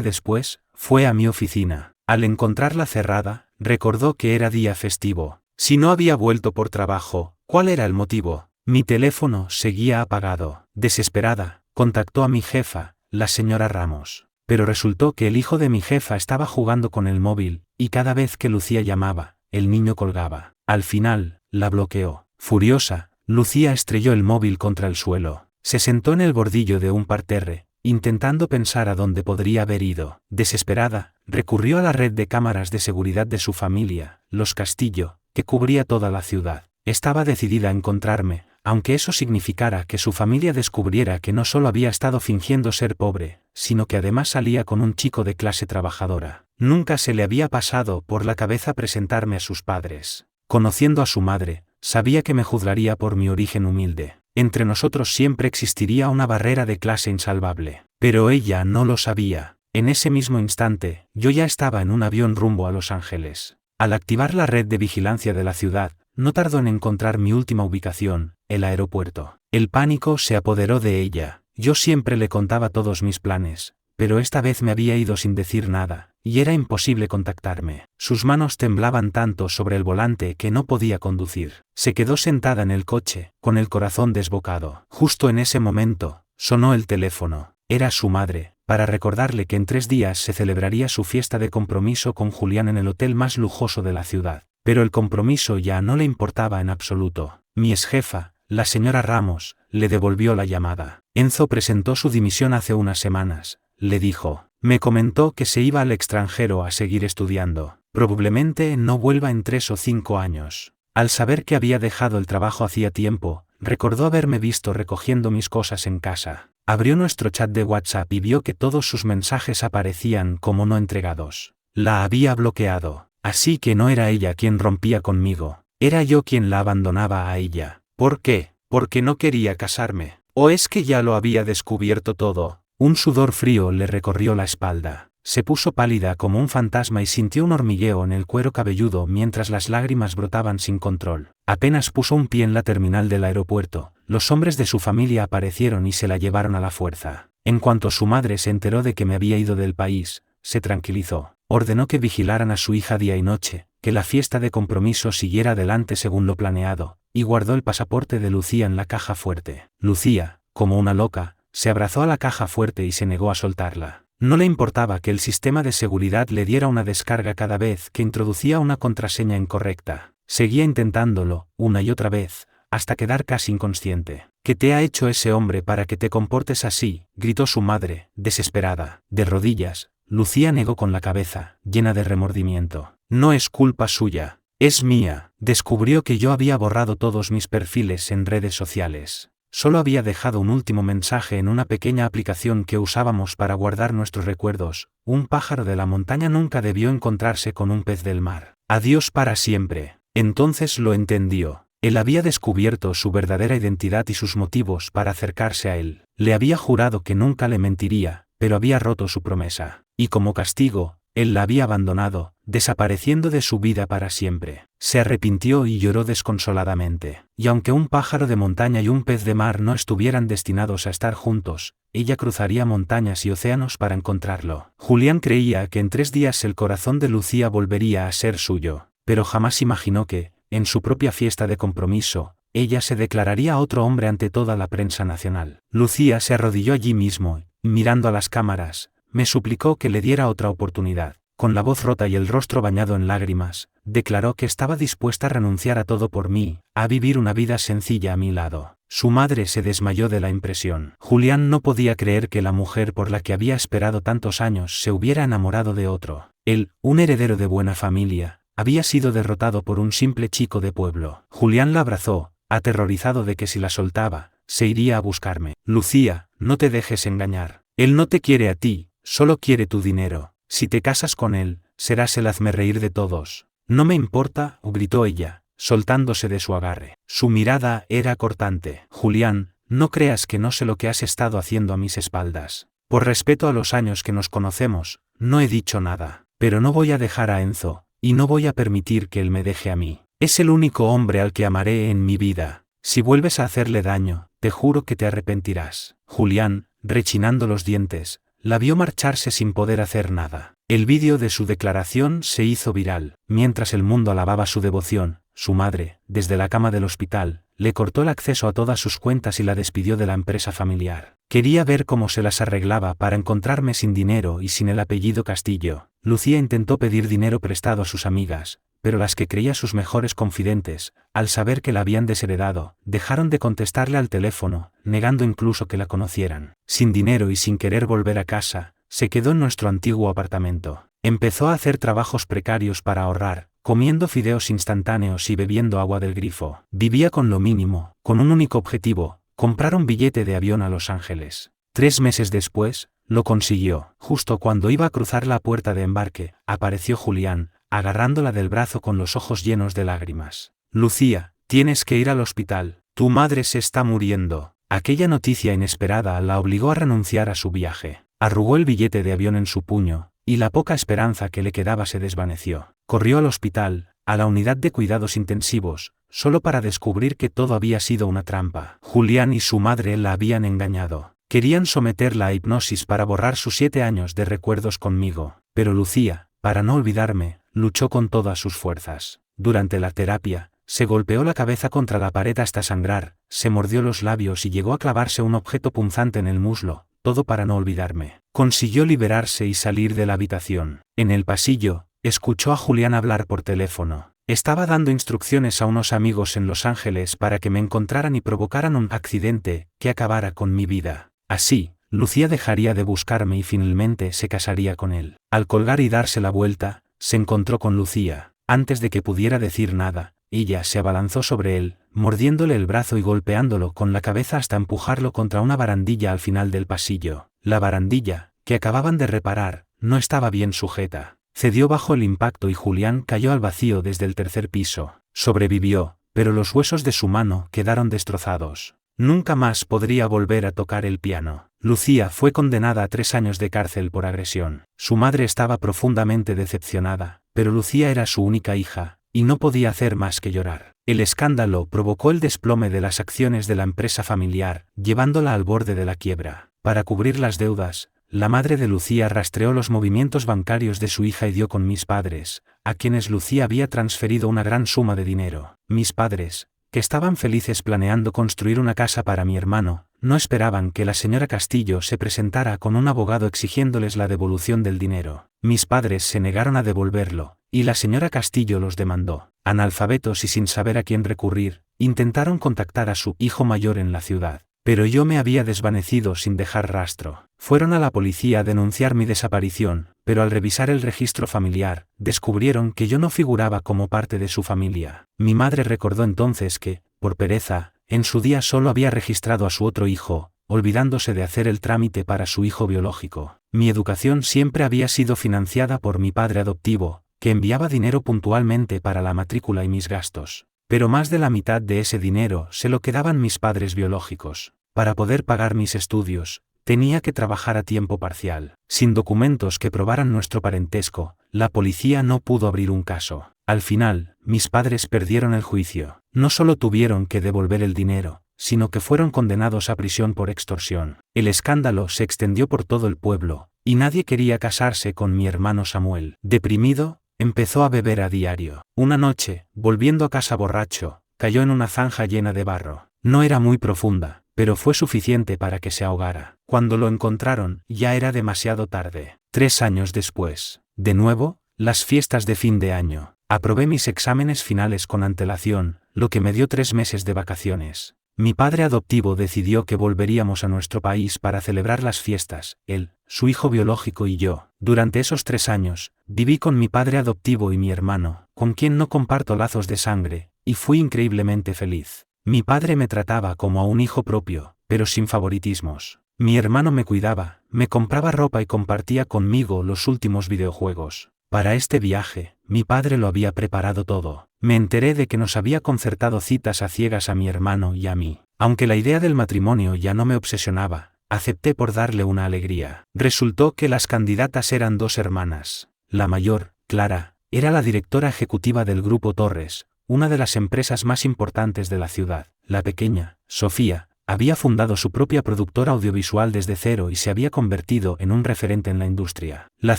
después, fue a mi oficina. Al encontrarla cerrada, recordó que era día festivo. Si no había vuelto por trabajo, ¿cuál era el motivo? Mi teléfono seguía apagado. Desesperada, contactó a mi jefa, la señora Ramos. Pero resultó que el hijo de mi jefa estaba jugando con el móvil, y cada vez que Lucía llamaba, el niño colgaba. Al final, la bloqueó. Furiosa, Lucía estrelló el móvil contra el suelo. Se sentó en el bordillo de un parterre, intentando pensar a dónde podría haber ido. Desesperada, recurrió a la red de cámaras de seguridad de su familia, Los Castillo, que cubría toda la ciudad. Estaba decidida a encontrarme, aunque eso significara que su familia descubriera que no solo había estado fingiendo ser pobre, sino que además salía con un chico de clase trabajadora. Nunca se le había pasado por la cabeza presentarme a sus padres. Conociendo a su madre, sabía que me juzgaría por mi origen humilde. Entre nosotros siempre existiría una barrera de clase insalvable. Pero ella no lo sabía. En ese mismo instante, yo ya estaba en un avión rumbo a Los Ángeles. Al activar la red de vigilancia de la ciudad, no tardó en encontrar mi última ubicación, el aeropuerto. El pánico se apoderó de ella. Yo siempre le contaba todos mis planes, pero esta vez me había ido sin decir nada, y era imposible contactarme. Sus manos temblaban tanto sobre el volante que no podía conducir. Se quedó sentada en el coche, con el corazón desbocado. Justo en ese momento, sonó el teléfono. Era su madre, para recordarle que en 3 días se celebraría su fiesta de compromiso con Julián en el hotel más lujoso de la ciudad. Pero el compromiso ya no le importaba en absoluto. Mi exjefa, la señora Ramos, le devolvió la llamada. Enzo presentó su dimisión hace unas semanas, le dijo. Me comentó que se iba al extranjero a seguir estudiando. Probablemente no vuelva en 3 o 5 años. Al saber que había dejado el trabajo hacía tiempo, recordó haberme visto recogiendo mis cosas en casa. Abrió nuestro chat de WhatsApp y vio que todos sus mensajes aparecían como no entregados. La había bloqueado. Así que no era ella quien rompía conmigo, era yo quien la abandonaba a ella. ¿Por qué? Porque no quería casarme. ¿O es que ya lo había descubierto todo? Un sudor frío le recorrió la espalda. Se puso pálida como un fantasma y sintió un hormigueo en el cuero cabelludo mientras las lágrimas brotaban sin control. Apenas puso un pie en la terminal del aeropuerto, los hombres de su familia aparecieron y se la llevaron a la fuerza. En cuanto su madre se enteró de que me había ido del país, se tranquilizó. Ordenó que vigilaran a su hija día y noche, que la fiesta de compromiso siguiera adelante según lo planeado, y guardó el pasaporte de Lucía en la caja fuerte. Lucía, como una loca, se abrazó a la caja fuerte y se negó a soltarla. No le importaba que el sistema de seguridad le diera una descarga cada vez que introducía una contraseña incorrecta. Seguía intentándolo, una y otra vez, hasta quedar casi inconsciente. ¿Qué te ha hecho ese hombre para que te comportes así?, gritó su madre, desesperada. De rodillas, Lucía negó con la cabeza, llena de remordimiento. No es culpa suya, es mía. Descubrió que yo había borrado todos mis perfiles en redes sociales. Solo había dejado un último mensaje en una pequeña aplicación que usábamos para guardar nuestros recuerdos. Un pájaro de la montaña nunca debió encontrarse con un pez del mar. Adiós para siempre. Entonces lo entendió. Él había descubierto su verdadera identidad y sus motivos para acercarse a él. Le había jurado que nunca le mentiría, pero había roto su promesa. Y como castigo, él la había abandonado, desapareciendo de su vida para siempre. Se arrepintió y lloró desconsoladamente. Y aunque un pájaro de montaña y un pez de mar no estuvieran destinados a estar juntos, ella cruzaría montañas y océanos para encontrarlo. Julián creía que en 3 días el corazón de Lucía volvería a ser suyo, pero jamás imaginó que, en su propia fiesta de compromiso, ella se declararía a otro hombre ante toda la prensa nacional. Lucía se arrodilló allí mismo, y, mirando a las cámaras, me suplicó que le diera otra oportunidad. Con la voz rota y el rostro bañado en lágrimas, declaró que estaba dispuesta a renunciar a todo por mí, a vivir una vida sencilla a mi lado. Su madre se desmayó de la impresión. Julián no podía creer que la mujer por la que había esperado tantos años se hubiera enamorado de otro. Él, un heredero de buena familia, había sido derrotado por un simple chico de pueblo. Julián la abrazó, aterrorizado de que si la soltaba, se iría a buscarme. Lucía, no te dejes engañar. Él no te quiere a ti, solo quiere tu dinero. Si te casas con él, serás el hazmerreír de todos. No me importa, gritó ella, soltándose de su agarre. Su mirada era cortante. Julián, no creas que no sé lo que has estado haciendo a mis espaldas. Por respeto a los años que nos conocemos, no he dicho nada. Pero no voy a dejar a Enzo, y no voy a permitir que él me deje a mí. Es el único hombre al que amaré en mi vida. Si vuelves a hacerle daño, te juro que te arrepentirás. Julián, rechinando los dientes, la vio marcharse sin poder hacer nada. El vídeo de su declaración se hizo viral. Mientras el mundo alababa su devoción, su madre, desde la cama del hospital, le cortó el acceso a todas sus cuentas y la despidió de la empresa familiar. Quería ver cómo se las arreglaba para encontrarme sin dinero y sin el apellido Castillo. Lucía intentó pedir dinero prestado a sus amigas, pero las que creía sus mejores confidentes, al saber que la habían desheredado, dejaron de contestarle al teléfono, negando incluso que la conocieran. Sin dinero y sin querer volver a casa, se quedó en nuestro antiguo apartamento. Empezó a hacer trabajos precarios para ahorrar, comiendo fideos instantáneos y bebiendo agua del grifo. Vivía con lo mínimo, con un único objetivo: comprar un billete de avión a Los Ángeles. 3 meses después, lo consiguió. Justo cuando iba a cruzar la puerta de embarque, apareció Julián, agarrándola del brazo con los ojos llenos de lágrimas. Lucía, tienes que ir al hospital, tu madre se está muriendo. Aquella noticia inesperada la obligó a renunciar a su viaje. Arrugó el billete de avión en su puño, y la poca esperanza que le quedaba se desvaneció. Corrió al hospital, a la unidad de cuidados intensivos, solo para descubrir que todo había sido una trampa. Julián y su madre la habían engañado. Querían someterla a hipnosis para borrar sus 7 años de recuerdos conmigo, pero Lucía, para no olvidarme, luchó con todas sus fuerzas. Durante la terapia, se golpeó la cabeza contra la pared hasta sangrar, se mordió los labios y llegó a clavarse un objeto punzante en el muslo, todo para no olvidarme. Consiguió liberarse y salir de la habitación. En el pasillo, escuchó a Julián hablar por teléfono. Estaba dando instrucciones a unos amigos en Los Ángeles para que me encontraran y provocaran un accidente que acabara con mi vida. Así, Lucía dejaría de buscarme y finalmente se casaría con él. Al colgar y darse la vuelta, se encontró con Lucía. Antes de que pudiera decir nada, ella se abalanzó sobre él, mordiéndole el brazo y golpeándolo con la cabeza hasta empujarlo contra una barandilla al final del pasillo. La barandilla, que acababan de reparar, no estaba bien sujeta. Cedió bajo el impacto y Julián cayó al vacío desde el 3er piso. Sobrevivió, pero los huesos de su mano quedaron destrozados. Nunca más podría volver a tocar el piano. Lucía fue condenada a 3 años de cárcel por agresión. Su madre estaba profundamente decepcionada, pero Lucía era su única hija, y no podía hacer más que llorar. El escándalo provocó el desplome de las acciones de la empresa familiar, llevándola al borde de la quiebra. Para cubrir las deudas, la madre de Lucía rastreó los movimientos bancarios de su hija y dio con mis padres, a quienes Lucía había transferido una gran suma de dinero. Mis padres, que estaban felices planeando construir una casa para mi hermano, no esperaban que la señora Castillo se presentara con un abogado exigiéndoles la devolución del dinero. Mis padres se negaron a devolverlo, y la señora Castillo los demandó. Analfabetos y sin saber a quién recurrir, intentaron contactar a su hijo mayor en la ciudad. Pero yo me había desvanecido sin dejar rastro. Fueron a la policía a denunciar mi desaparición, pero al revisar el registro familiar, descubrieron que yo no figuraba como parte de su familia. Mi madre recordó entonces que, por pereza, en su día solo había registrado a su otro hijo, olvidándose de hacer el trámite para su hijo biológico. Mi educación siempre había sido financiada por mi padre adoptivo, que enviaba dinero puntualmente para la matrícula y mis gastos. Pero más de la mitad de ese dinero se lo quedaban mis padres biológicos. Para poder pagar mis estudios, tenía que trabajar a tiempo parcial. Sin documentos que probaran nuestro parentesco, la policía no pudo abrir un caso. Al final, mis padres perdieron el juicio. No solo tuvieron que devolver el dinero, sino que fueron condenados a prisión por extorsión. El escándalo se extendió por todo el pueblo, y nadie quería casarse con mi hermano Samuel. Deprimido, empezó a beber a diario. Una noche, volviendo a casa borracho, cayó en una zanja llena de barro. No era muy profunda, pero fue suficiente para que se ahogara. Cuando lo encontraron, ya era demasiado tarde. 3 años después, de nuevo, las fiestas de fin de año. Aprobé mis exámenes finales con antelación, lo que me dio 3 meses de vacaciones. Mi padre adoptivo decidió que volveríamos a nuestro país para celebrar las fiestas, él, su hijo biológico y yo. Durante esos 3 años, viví con mi padre adoptivo y mi hermano, con quien no comparto lazos de sangre, y fui increíblemente feliz. Mi padre me trataba como a un hijo propio, pero sin favoritismos. Mi hermano me cuidaba, me compraba ropa y compartía conmigo los últimos videojuegos. Para este viaje, mi padre lo había preparado todo. Me enteré de que nos había concertado citas a ciegas a mi hermano y a mí. Aunque la idea del matrimonio ya no me obsesionaba, acepté por darle una alegría. Resultó que las candidatas eran 2 hermanas. La mayor, Clara, era la directora ejecutiva del Grupo Torres, una de las empresas más importantes de la ciudad. La pequeña, Sofía, había fundado su propia productora audiovisual desde cero y se había convertido en un referente en la industria. La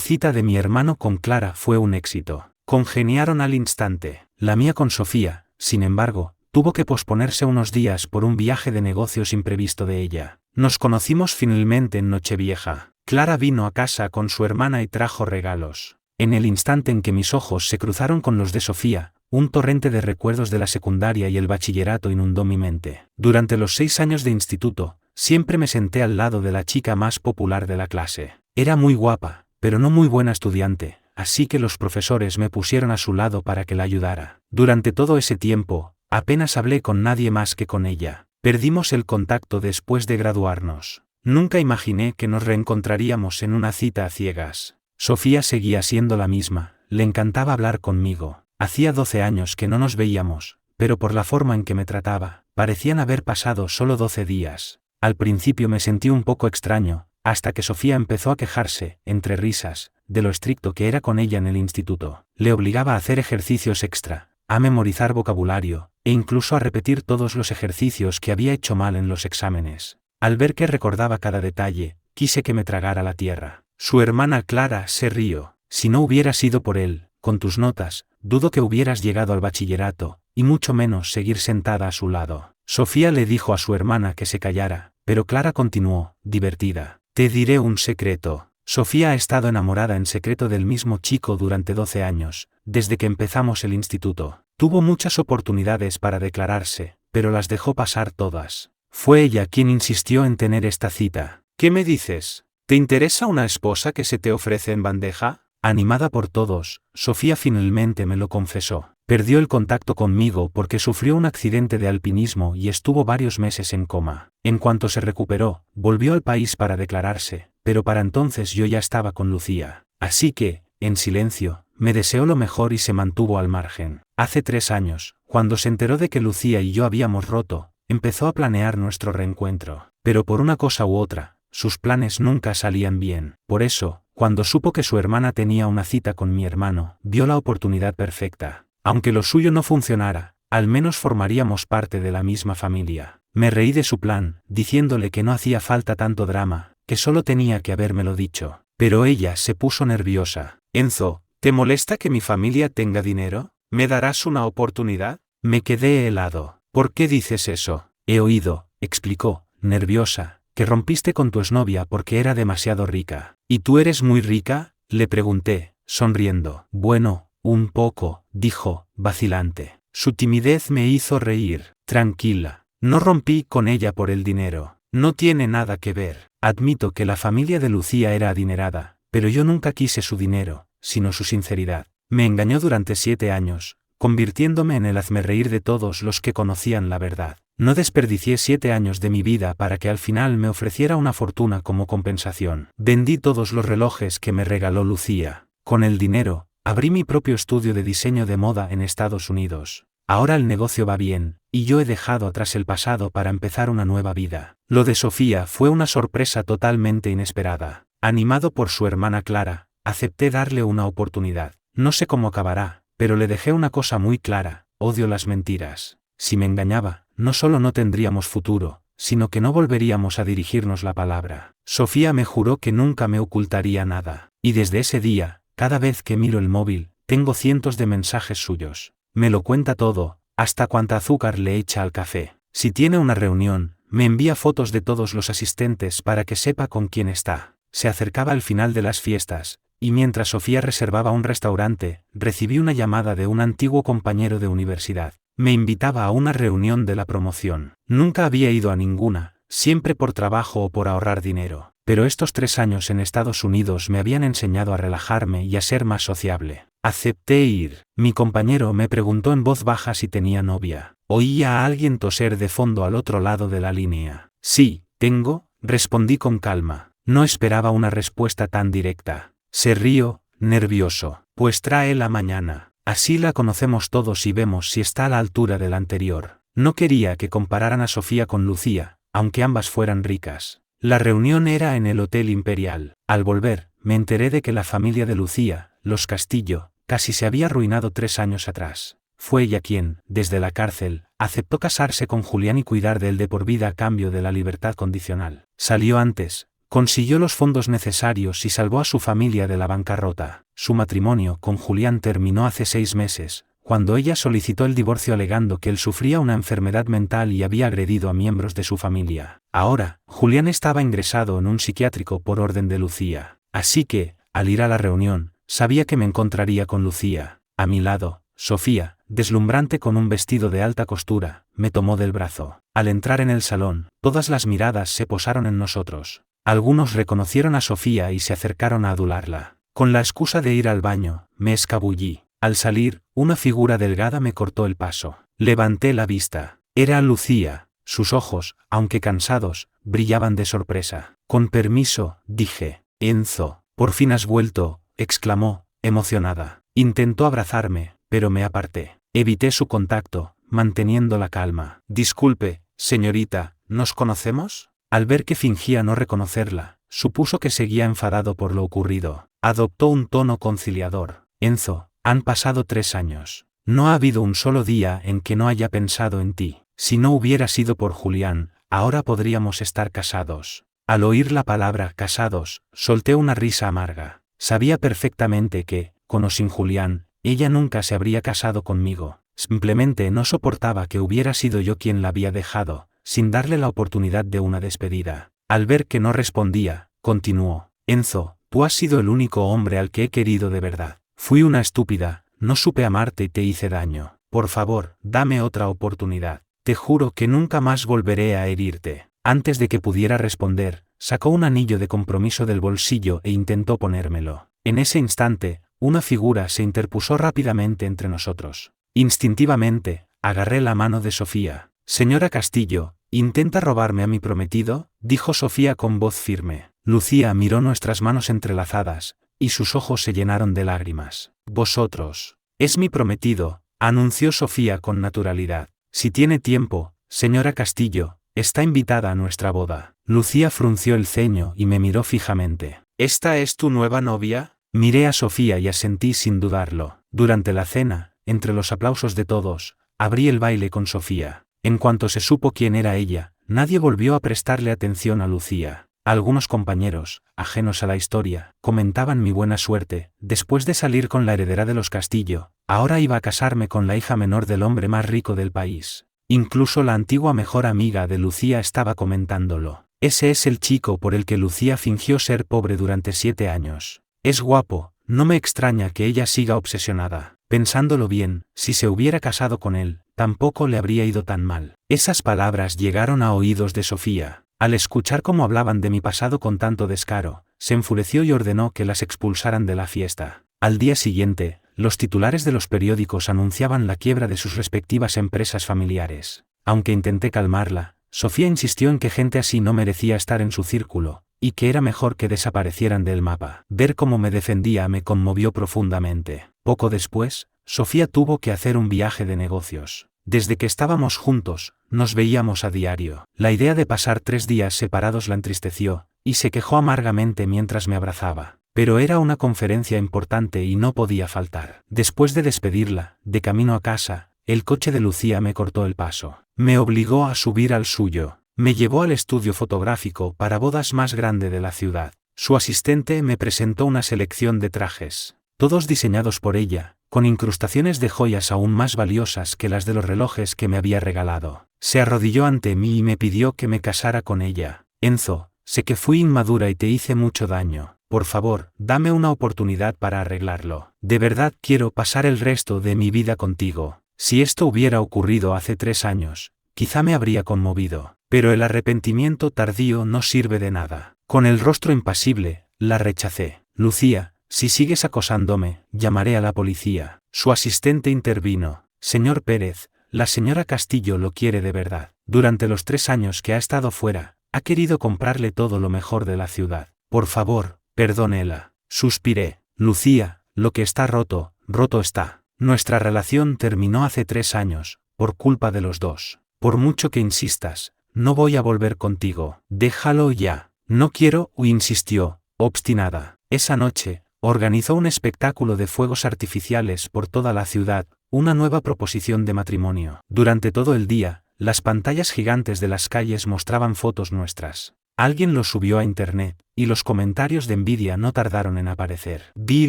cita de mi hermano con Clara fue un éxito. Congeniaron al instante. La mía con Sofía, sin embargo, tuvo que posponerse unos días por un viaje de negocios imprevisto de ella. Nos conocimos finalmente en Nochevieja. Clara vino a casa con su hermana y trajo regalos. En el instante en que mis ojos se cruzaron con los de Sofía, un torrente de recuerdos de la secundaria y el bachillerato inundó mi mente. Durante los 6 años de instituto, siempre me senté al lado de la chica más popular de la clase. Era muy guapa, pero no muy buena estudiante, así que los profesores me pusieron a su lado para que la ayudara. Durante todo ese tiempo, apenas hablé con nadie más que con ella. Perdimos el contacto después de graduarnos. Nunca imaginé que nos reencontraríamos en una cita a ciegas. Sofía seguía siendo la misma, le encantaba hablar conmigo. Hacía 12 años que no nos veíamos, pero por la forma en que me trataba, parecían haber pasado solo 12 días. Al principio me sentí un poco extraño, hasta que Sofía empezó a quejarse, entre risas, de lo estricto que era con ella en el instituto. Le obligaba a hacer ejercicios extra, a memorizar vocabulario, e incluso a repetir todos los ejercicios que había hecho mal en los exámenes. Al ver que recordaba cada detalle, quise que me tragara la tierra. Su hermana Clara se rió. Si no hubiera sido por él, con tus notas, dudo que hubieras llegado al bachillerato, y mucho menos seguir sentada a su lado. Sofía le dijo a su hermana que se callara, pero Clara continuó, divertida. Te diré un secreto. Sofía ha estado enamorada en secreto del mismo chico durante 12 años, desde que empezamos el instituto. Tuvo muchas oportunidades para declararse, pero las dejó pasar todas. Fue ella quien insistió en tener esta cita. ¿Qué me dices? ¿Te interesa una esposa que se te ofrece en bandeja? Animada por todos, Sofía finalmente me lo confesó. Perdió el contacto conmigo porque sufrió un accidente de alpinismo y estuvo varios meses en coma. En cuanto se recuperó, volvió al país para declararse, pero para entonces yo ya estaba con Lucía. Así que, en silencio, me deseó lo mejor y se mantuvo al margen. Hace 3 años, cuando se enteró de que Lucía y yo habíamos roto, empezó a planear nuestro reencuentro. Pero por una cosa u otra, sus planes nunca salían bien. Por eso, cuando supo que su hermana tenía una cita con mi hermano, vio la oportunidad perfecta. Aunque lo suyo no funcionara, al menos formaríamos parte de la misma familia. Me reí de su plan, diciéndole que no hacía falta tanto drama, que solo tenía que habérmelo dicho. Pero ella se puso nerviosa. Enzo, ¿te molesta que mi familia tenga dinero? ¿Me darás una oportunidad? Me quedé helado. ¿Por qué dices eso? He oído, explicó, nerviosa, que rompiste con tu exnovia porque era demasiado rica. ¿Y tú eres muy rica? Le pregunté, sonriendo. Bueno, un poco, dijo, vacilante. Su timidez me hizo reír. Tranquila. No rompí con ella por el dinero. No tiene nada que ver. Admito que la familia de Lucía era adinerada, pero yo nunca quise su dinero, sino su sinceridad. Me engañó durante 7 años, convirtiéndome en el hazmerreír de todos los que conocían la verdad. No desperdicié 7 años de mi vida para que al final me ofreciera una fortuna como compensación. Vendí todos los relojes que me regaló Lucía. Con el dinero, abrí mi propio estudio de diseño de moda en Estados Unidos. Ahora el negocio va bien, y yo he dejado atrás el pasado para empezar una nueva vida. Lo de Sofía fue una sorpresa totalmente inesperada. Animado por su hermana Clara, acepté darle una oportunidad. No sé cómo acabará, pero le dejé una cosa muy clara: odio las mentiras. Si me engañaba, no solo no tendríamos futuro, sino que no volveríamos a dirigirnos la palabra. Sofía me juró que nunca me ocultaría nada. Y desde ese día, cada vez que miro el móvil, tengo cientos de mensajes suyos. Me lo cuenta todo, hasta cuánta azúcar le echa al café. Si tiene una reunión, me envía fotos de todos los asistentes para que sepa con quién está. Se acercaba el final de las fiestas, y mientras Sofía reservaba un restaurante, recibí una llamada de un antiguo compañero de universidad. Me invitaba a una reunión de la promoción. Nunca había ido a ninguna, siempre por trabajo o por ahorrar dinero. Pero estos 3 años en Estados Unidos me habían enseñado a relajarme y a ser más sociable. Acepté ir. Mi compañero me preguntó en voz baja si tenía novia. Oía a alguien toser de fondo al otro lado de la línea. Sí, tengo, respondí con calma. No esperaba una respuesta tan directa. Se rió, nervioso. Pues tráela mañana. Así la conocemos todos y vemos si está a la altura de la anterior. No quería que compararan a Sofía con Lucía, aunque ambas fueran ricas. La reunión era en el Hotel Imperial. Al volver, me enteré de que la familia de Lucía, los Castillo, casi se había arruinado 3 años atrás. Fue ella quien, desde la cárcel, aceptó casarse con Julián y cuidar de él de por vida a cambio de la libertad condicional. Salió antes, consiguió los fondos necesarios y salvó a su familia de la bancarrota. Su matrimonio con Julián terminó hace 6 meses, cuando ella solicitó el divorcio alegando que él sufría una enfermedad mental y había agredido a miembros de su familia. Ahora, Julián estaba ingresado en un psiquiátrico por orden de Lucía. Así que, al ir a la reunión, sabía que me encontraría con Lucía. A mi lado, Sofía, deslumbrante con un vestido de alta costura, me tomó del brazo. Al entrar en el salón, todas las miradas se posaron en nosotros. Algunos reconocieron a Sofía y se acercaron a adularla. Con la excusa de ir al baño, me escabullí. Al salir, una figura delgada me cortó el paso. Levanté la vista. Era Lucía. Sus ojos, aunque cansados, brillaban de sorpresa. Con permiso, dije. Enzo, por fin has vuelto, exclamó, emocionada. Intentó abrazarme, pero me aparté. Evité su contacto, manteniendo la calma. Disculpe, señorita, ¿nos conocemos? Al ver que fingía no reconocerla, supuso que seguía enfadado por lo ocurrido. Adoptó un tono conciliador. Enzo, han pasado 3 años. No ha habido un solo día en que no haya pensado en ti. Si no hubiera sido por Julián, ahora podríamos estar casados. Al oír la palabra casados, solté una risa amarga. Sabía perfectamente que, con o sin Julián, ella nunca se habría casado conmigo. Simplemente no soportaba que hubiera sido yo quien la había dejado, sin darle la oportunidad de una despedida. Al ver que no respondía, continuó: Enzo, tú has sido el único hombre al que he querido de verdad. Fui una estúpida, no supe amarte y te hice daño. Por favor, dame otra oportunidad. Te juro que nunca más volveré a herirte. Antes de que pudiera responder, sacó un anillo de compromiso del bolsillo e intentó ponérmelo. En ese instante, una figura se interpuso rápidamente entre nosotros. Instintivamente, agarré la mano de Sofía. Señora Castillo, ¿intenta robarme a mi prometido?, dijo Sofía con voz firme. Lucía miró nuestras manos entrelazadas, y sus ojos se llenaron de lágrimas. Vosotros. Es mi prometido, anunció Sofía con naturalidad. Si tiene tiempo, señora Castillo, está invitada a nuestra boda. Lucía frunció el ceño y me miró fijamente. ¿Esta es tu nueva novia? Miré a Sofía y asentí sin dudarlo. Durante la cena, entre los aplausos de todos, abrí el baile con Sofía. En cuanto se supo quién era ella, nadie volvió a prestarle atención a Lucía. Algunos compañeros, ajenos a la historia, comentaban mi buena suerte. Después de salir con la heredera de los Castillo, ahora iba a casarme con la hija menor del hombre más rico del país. Incluso la antigua mejor amiga de Lucía estaba comentándolo. Ese es el chico por el que Lucía fingió ser pobre durante 7 años. Es guapo, no me extraña que ella siga obsesionada. Pensándolo bien, si se hubiera casado con él, tampoco le habría ido tan mal. Esas palabras llegaron a oídos de Sofía. Al escuchar cómo hablaban de mi pasado con tanto descaro, se enfureció y ordenó que las expulsaran de la fiesta. Al día siguiente, los titulares de los periódicos anunciaban la quiebra de sus respectivas empresas familiares. Aunque intenté calmarla, Sofía insistió en que gente así no merecía estar en su círculo, y que era mejor que desaparecieran del mapa. Ver cómo me defendía me conmovió profundamente. Poco después, Sofía tuvo que hacer un viaje de negocios. Desde que estábamos juntos, nos veíamos a diario. La idea de pasar 3 días separados la entristeció, y se quejó amargamente mientras me abrazaba. Pero era una conferencia importante y no podía faltar. Después de despedirla, de camino a casa, el coche de Lucía me cortó el paso. Me obligó a subir al suyo. Me llevó al estudio fotográfico para bodas más grande de la ciudad. Su asistente me presentó una selección de trajes, todos diseñados por ella, con incrustaciones de joyas aún más valiosas que las de los relojes que me había regalado. Se arrodilló ante mí y me pidió que me casara con ella. Enzo, sé que fui inmadura y te hice mucho daño. Por favor, dame una oportunidad para arreglarlo. De verdad quiero pasar el resto de mi vida contigo. Si esto hubiera ocurrido hace 3 años, quizá me habría conmovido. Pero el arrepentimiento tardío no sirve de nada. Con el rostro impasible, la rechacé. Lucía, si sigues acosándome, llamaré a la policía. Su asistente intervino. Señor Pérez, la señora Castillo lo quiere de verdad. Durante los 3 años que ha estado fuera, ha querido comprarle todo lo mejor de la ciudad. Por favor, perdónela. Suspiré. Lucía, lo que está roto, roto está. Nuestra relación terminó hace 3 años, por culpa de los dos. Por mucho que insistas, no voy a volver contigo. Déjalo ya. No quiero, insistió, obstinada. Esa noche, organizó un espectáculo de fuegos artificiales por toda la ciudad, una nueva proposición de matrimonio. Durante todo el día, las pantallas gigantes de las calles mostraban fotos nuestras. Alguien los subió a internet, y los comentarios de envidia no tardaron en aparecer. Vi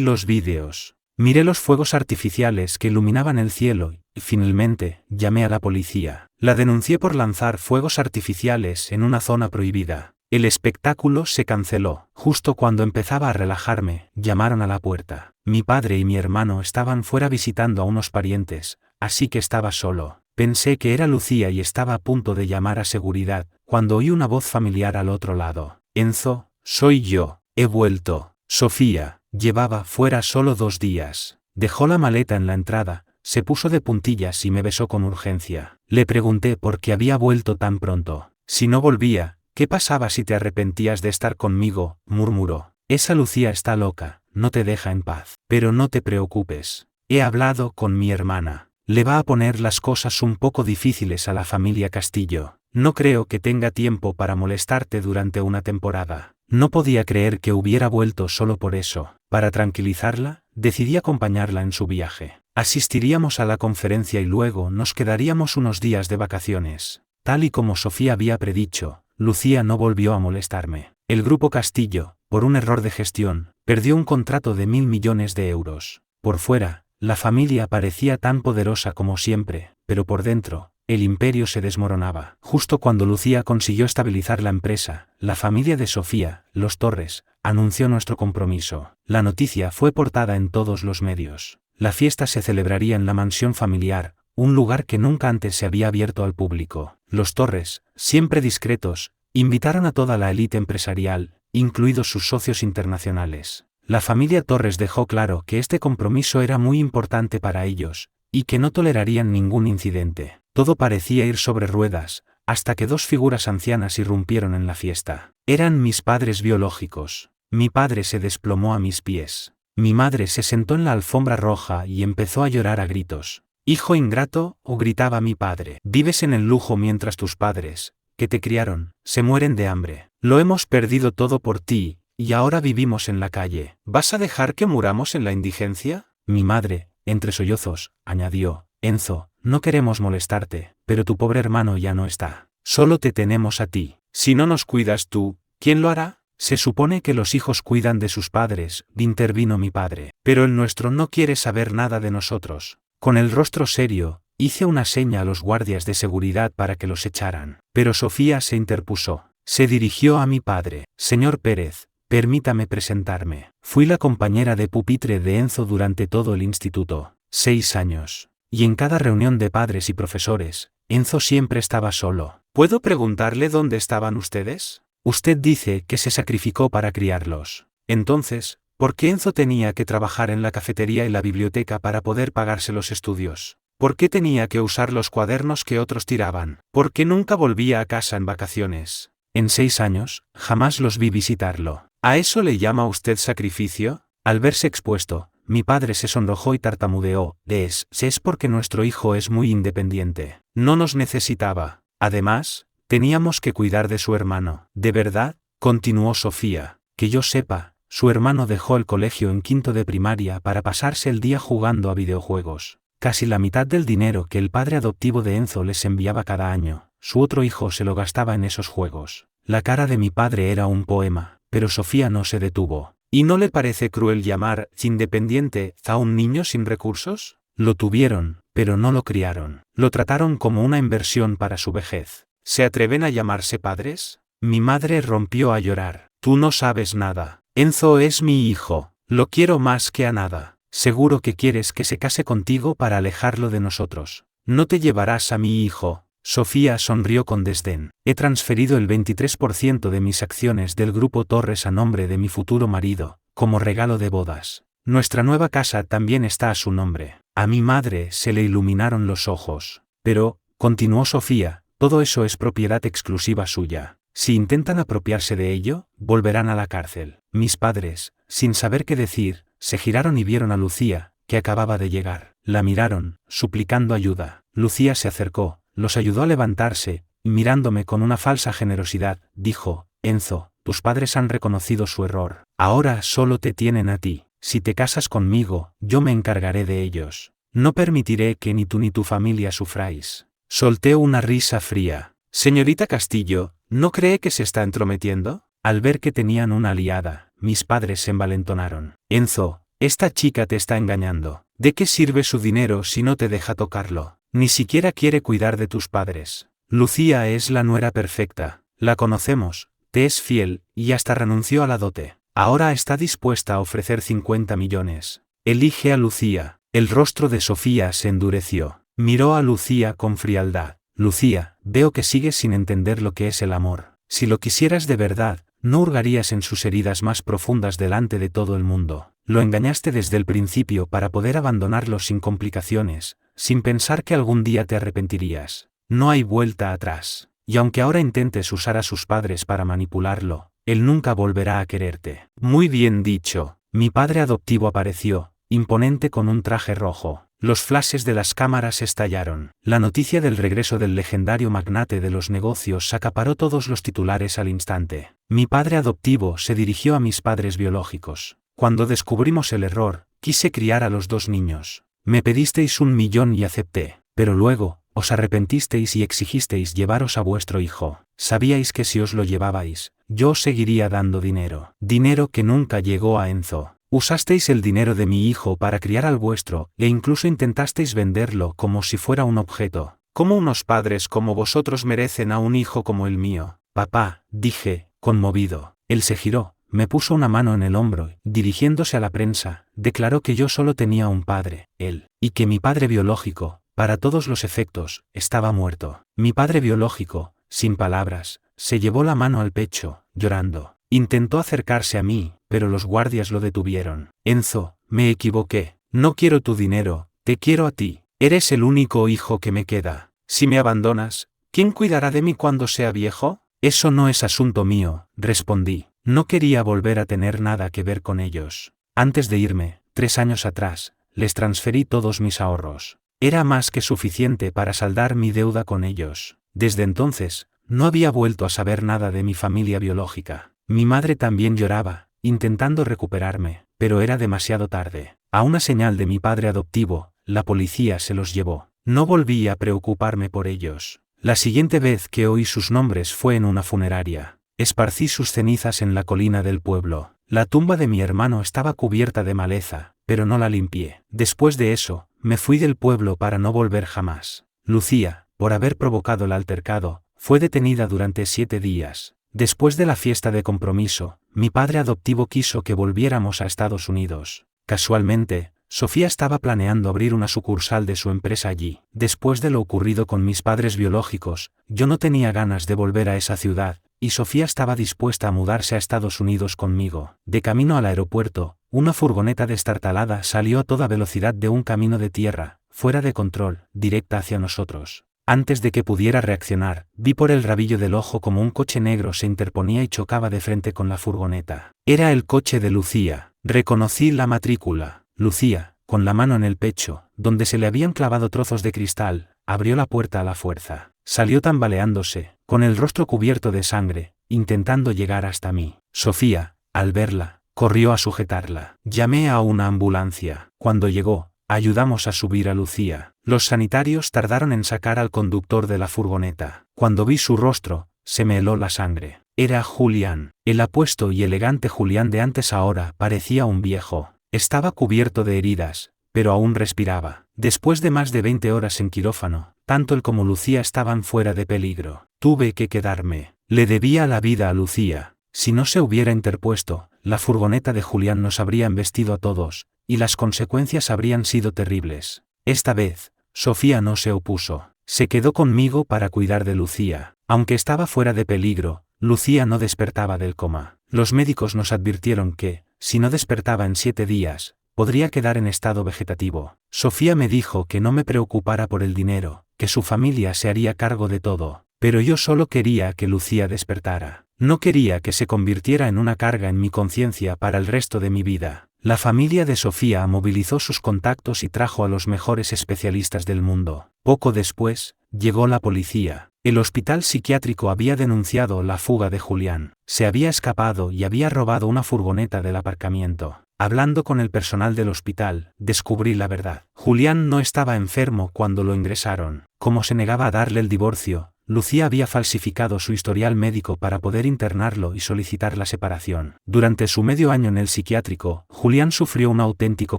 los vídeos. Miré los fuegos artificiales que iluminaban el cielo, y finalmente, llamé a la policía. La denuncié por lanzar fuegos artificiales en una zona prohibida. El espectáculo se canceló. Justo cuando empezaba a relajarme, llamaron a la puerta. Mi padre y mi hermano estaban fuera visitando a unos parientes, así que estaba solo. Pensé que era Lucía y estaba a punto de llamar a seguridad, cuando oí una voz familiar al otro lado. Enzo, soy yo, he vuelto. Sofía, llevaba fuera solo 2 días. Dejó la maleta en la entrada, se puso de puntillas y me besó con urgencia. Le pregunté por qué había vuelto tan pronto. Si no volvía, ¿qué pasaba si te arrepentías de estar conmigo?, murmuró. Esa Lucía está loca, no te deja en paz. Pero no te preocupes. He hablado con mi hermana. Le va a poner las cosas un poco difíciles a la familia Castillo. No creo que tenga tiempo para molestarte durante una temporada. No podía creer que hubiera vuelto solo por eso. Para tranquilizarla, decidí acompañarla en su viaje. Asistiríamos a la conferencia y luego nos quedaríamos unos días de vacaciones. Tal y como Sofía había predicho, Lucía no volvió a molestarme. El Grupo Castillo, por un error de gestión, perdió un contrato de 1.000 millones de euros. Por fuera, la familia parecía tan poderosa como siempre, pero por dentro, el imperio se desmoronaba. Justo cuando Lucía consiguió estabilizar la empresa, la familia de Sofía, los Torres, anunció nuestro compromiso. La noticia fue portada en todos los medios. La fiesta se celebraría en la mansión familiar, un lugar que nunca antes se había abierto al público. Los Torres, siempre discretos, invitaron a toda la élite empresarial, incluidos sus socios internacionales. La familia Torres dejó claro que este compromiso era muy importante para ellos, y que no tolerarían ningún incidente. Todo parecía ir sobre ruedas, hasta que dos figuras ancianas irrumpieron en la fiesta. Eran mis padres biológicos. Mi padre se desplomó a mis pies. Mi madre se sentó en la alfombra roja y empezó a llorar a gritos. «Hijo ingrato», gritaba mi padre. «Vives en el lujo mientras tus padres, que te criaron, se mueren de hambre. Lo hemos perdido todo por ti, y ahora vivimos en la calle. ¿Vas a dejar que muramos en la indigencia?» Mi madre, entre sollozos, añadió: «Enzo, no queremos molestarte, pero tu pobre hermano ya no está. Solo te tenemos a ti. Si no nos cuidas tú, ¿quién lo hará?» «Se supone que los hijos cuidan de sus padres», intervino mi padre. «Pero el nuestro no quiere saber nada de nosotros». Con el rostro serio, hice una seña a los guardias de seguridad para que los echaran. Pero Sofía se interpuso. Se dirigió a mi padre. «Señor Pérez, permítame presentarme. Fui la compañera de pupitre de Enzo durante todo el instituto, 6 años. Y en cada reunión de padres y profesores, Enzo siempre estaba solo. ¿Puedo preguntarle dónde estaban ustedes? Usted dice que se sacrificó para criarlos. Entonces, ¿por qué Enzo tenía que trabajar en la cafetería y la biblioteca para poder pagarse los estudios? ¿Por qué tenía que usar los cuadernos que otros tiraban? ¿Por qué nunca volvía a casa en vacaciones? En 6 años, jamás los vi visitarlo. ¿A eso le llama usted sacrificio?» Al verse expuesto, mi padre se sonrojó y tartamudeó: es porque nuestro hijo es muy independiente. No nos necesitaba. Además, teníamos que cuidar de su hermano. ¿De verdad?, continuó Sofía. «Que yo sepa, su hermano dejó el colegio en 5º de primaria para pasarse el día jugando a videojuegos. Casi la mitad del dinero que el padre adoptivo de Enzo les enviaba cada año, su otro hijo se lo gastaba en esos juegos». La cara de mi padre era un poema, pero Sofía no se detuvo. ¿Y no le parece cruel llamar independiente a un niño sin recursos? Lo tuvieron, pero no lo criaron. Lo trataron como una inversión para su vejez. ¿Se atreven a llamarse padres? Mi madre rompió a llorar. «Tú no sabes nada. Enzo es mi hijo. Lo quiero más que a nada. Seguro que quieres que se case contigo para alejarlo de nosotros. No te llevarás a mi hijo». Sofía sonrió con desdén. «He transferido el 23% de mis acciones del Grupo Torres a nombre de mi futuro marido, como regalo de bodas. Nuestra nueva casa también está a su nombre». A mi madre se le iluminaron los ojos. «Pero», continuó Sofía, «todo eso es propiedad exclusiva suya. Si intentan apropiarse de ello, volverán a la cárcel». Mis padres, sin saber qué decir, se giraron y vieron a Lucía, que acababa de llegar. La miraron, suplicando ayuda. Lucía se acercó, los ayudó a levantarse, y mirándome con una falsa generosidad, dijo: «Enzo, tus padres han reconocido su error. Ahora solo te tienen a ti. Si te casas conmigo, yo me encargaré de ellos. No permitiré que ni tú ni tu familia sufráis». Solté una risa fría. «Señorita Castillo, ¿no cree que se está entrometiendo?» Al ver que tenían una aliada, mis padres se envalentonaron. «Enzo, esta chica te está engañando. ¿De qué sirve su dinero si no te deja tocarlo? Ni siquiera quiere cuidar de tus padres. Lucía es la nuera perfecta. La conocemos, te es fiel, y hasta renunció a la dote. Ahora está dispuesta a ofrecer 50 millones. Elige a Lucía». El rostro de Sofía se endureció. Miró a Lucía con frialdad. «Lucía, veo que sigues sin entender lo que es el amor. Si lo quisieras de verdad, no hurgarías en sus heridas más profundas delante de todo el mundo. Lo engañaste desde el principio para poder abandonarlo sin complicaciones, sin pensar que algún día te arrepentirías. No hay vuelta atrás. Y aunque ahora intentes usar a sus padres para manipularlo, él nunca volverá a quererte». «Muy bien dicho». Mi padre adoptivo apareció, imponente con un traje rojo. Los flashes de las cámaras estallaron. La noticia del regreso del legendario magnate de los negocios acaparó todos los titulares al instante. Mi padre adoptivo se dirigió a mis padres biológicos. Cuando descubrimos el error, quise criar a los dos niños. Me pedisteis 1.000.000 y acepté, pero luego, os arrepentisteis y exigisteis llevaros a vuestro hijo. Sabíais que si os lo llevabais, yo os seguiría dando dinero. Dinero que nunca llegó a Enzo. Usasteis el dinero de mi hijo para criar al vuestro, e incluso intentasteis venderlo como si fuera un objeto. ¿Cómo unos padres como vosotros merecen a un hijo como el mío? Papá, dije, conmovido. Él se giró, me puso una mano en el hombro, dirigiéndose a la prensa, declaró que yo solo tenía un padre, él, y que mi padre biológico, para todos los efectos, estaba muerto. Mi padre biológico, sin palabras, se llevó la mano al pecho, llorando. Intentó acercarse a mí, pero los guardias lo detuvieron. Enzo, me equivoqué. No quiero tu dinero, te quiero a ti. Eres el único hijo que me queda. Si me abandonas, ¿quién cuidará de mí cuando sea viejo? Eso no es asunto mío, respondí. No quería volver a tener nada que ver con ellos. Antes de irme, 3 años atrás, les transferí todos mis ahorros. Era más que suficiente para saldar mi deuda con ellos. Desde entonces, no había vuelto a saber nada de mi familia biológica. Mi madre también lloraba, intentando recuperarme, pero era demasiado tarde. A una señal de mi padre adoptivo, la policía se los llevó. No volví a preocuparme por ellos. La siguiente vez que oí sus nombres fue en una funeraria. Esparcí sus cenizas en la colina del pueblo. La tumba de mi hermano estaba cubierta de maleza, pero no la limpié. Después de eso, me fui del pueblo para no volver jamás. Lucía, por haber provocado el altercado, fue detenida durante 7 días. Después de la fiesta de compromiso, mi padre adoptivo quiso que volviéramos a Estados Unidos. Casualmente, Sofía estaba planeando abrir una sucursal de su empresa allí. Después de lo ocurrido con mis padres biológicos, yo no tenía ganas de volver a esa ciudad, y Sofía estaba dispuesta a mudarse a Estados Unidos conmigo. De camino al aeropuerto, una furgoneta destartalada salió a toda velocidad de un camino de tierra, fuera de control, directa hacia nosotros. Antes de que pudiera reaccionar, vi por el rabillo del ojo como un coche negro se interponía y chocaba de frente con la furgoneta. Era el coche de Lucía. Reconocí la matrícula. Lucía, con la mano en el pecho, donde se le habían clavado trozos de cristal, abrió la puerta a la fuerza. Salió tambaleándose, con el rostro cubierto de sangre, intentando llegar hasta mí. Sofía, al verla, corrió a sujetarla. Llamé a una ambulancia. Cuando llegó, ayudamos a subir a Lucía. Los sanitarios tardaron en sacar al conductor de la furgoneta. Cuando vi su rostro, se me heló la sangre. Era Julián. El apuesto y elegante Julián de antes ahora parecía un viejo. Estaba cubierto de heridas, pero aún respiraba. Después de más de 20 horas en quirófano, tanto él como Lucía estaban fuera de peligro. Tuve que quedarme. Le debía la vida a Lucía. Si no se hubiera interpuesto, la furgoneta de Julián nos habría embestido a todos, y las consecuencias habrían sido terribles. Esta vez, Sofía no se opuso. Se quedó conmigo para cuidar de Lucía. Aunque estaba fuera de peligro, Lucía no despertaba del coma. Los médicos nos advirtieron que, si no despertaba en 7 días, podría quedar en estado vegetativo. Sofía me dijo que no me preocupara por el dinero, que su familia se haría cargo de todo, pero yo solo quería que Lucía despertara. No quería que se convirtiera en una carga en mi conciencia para el resto de mi vida. La familia de Sofía movilizó sus contactos y trajo a los mejores especialistas del mundo. Poco después, llegó la policía. El hospital psiquiátrico había denunciado la fuga de Julián. Se había escapado y había robado una furgoneta del aparcamiento. Hablando con el personal del hospital, descubrí la verdad. Julián no estaba enfermo cuando lo ingresaron. Como se negaba a darle el divorcio, Lucía había falsificado su historial médico para poder internarlo y solicitar la separación. Durante su medio año en el psiquiátrico, Julián sufrió un auténtico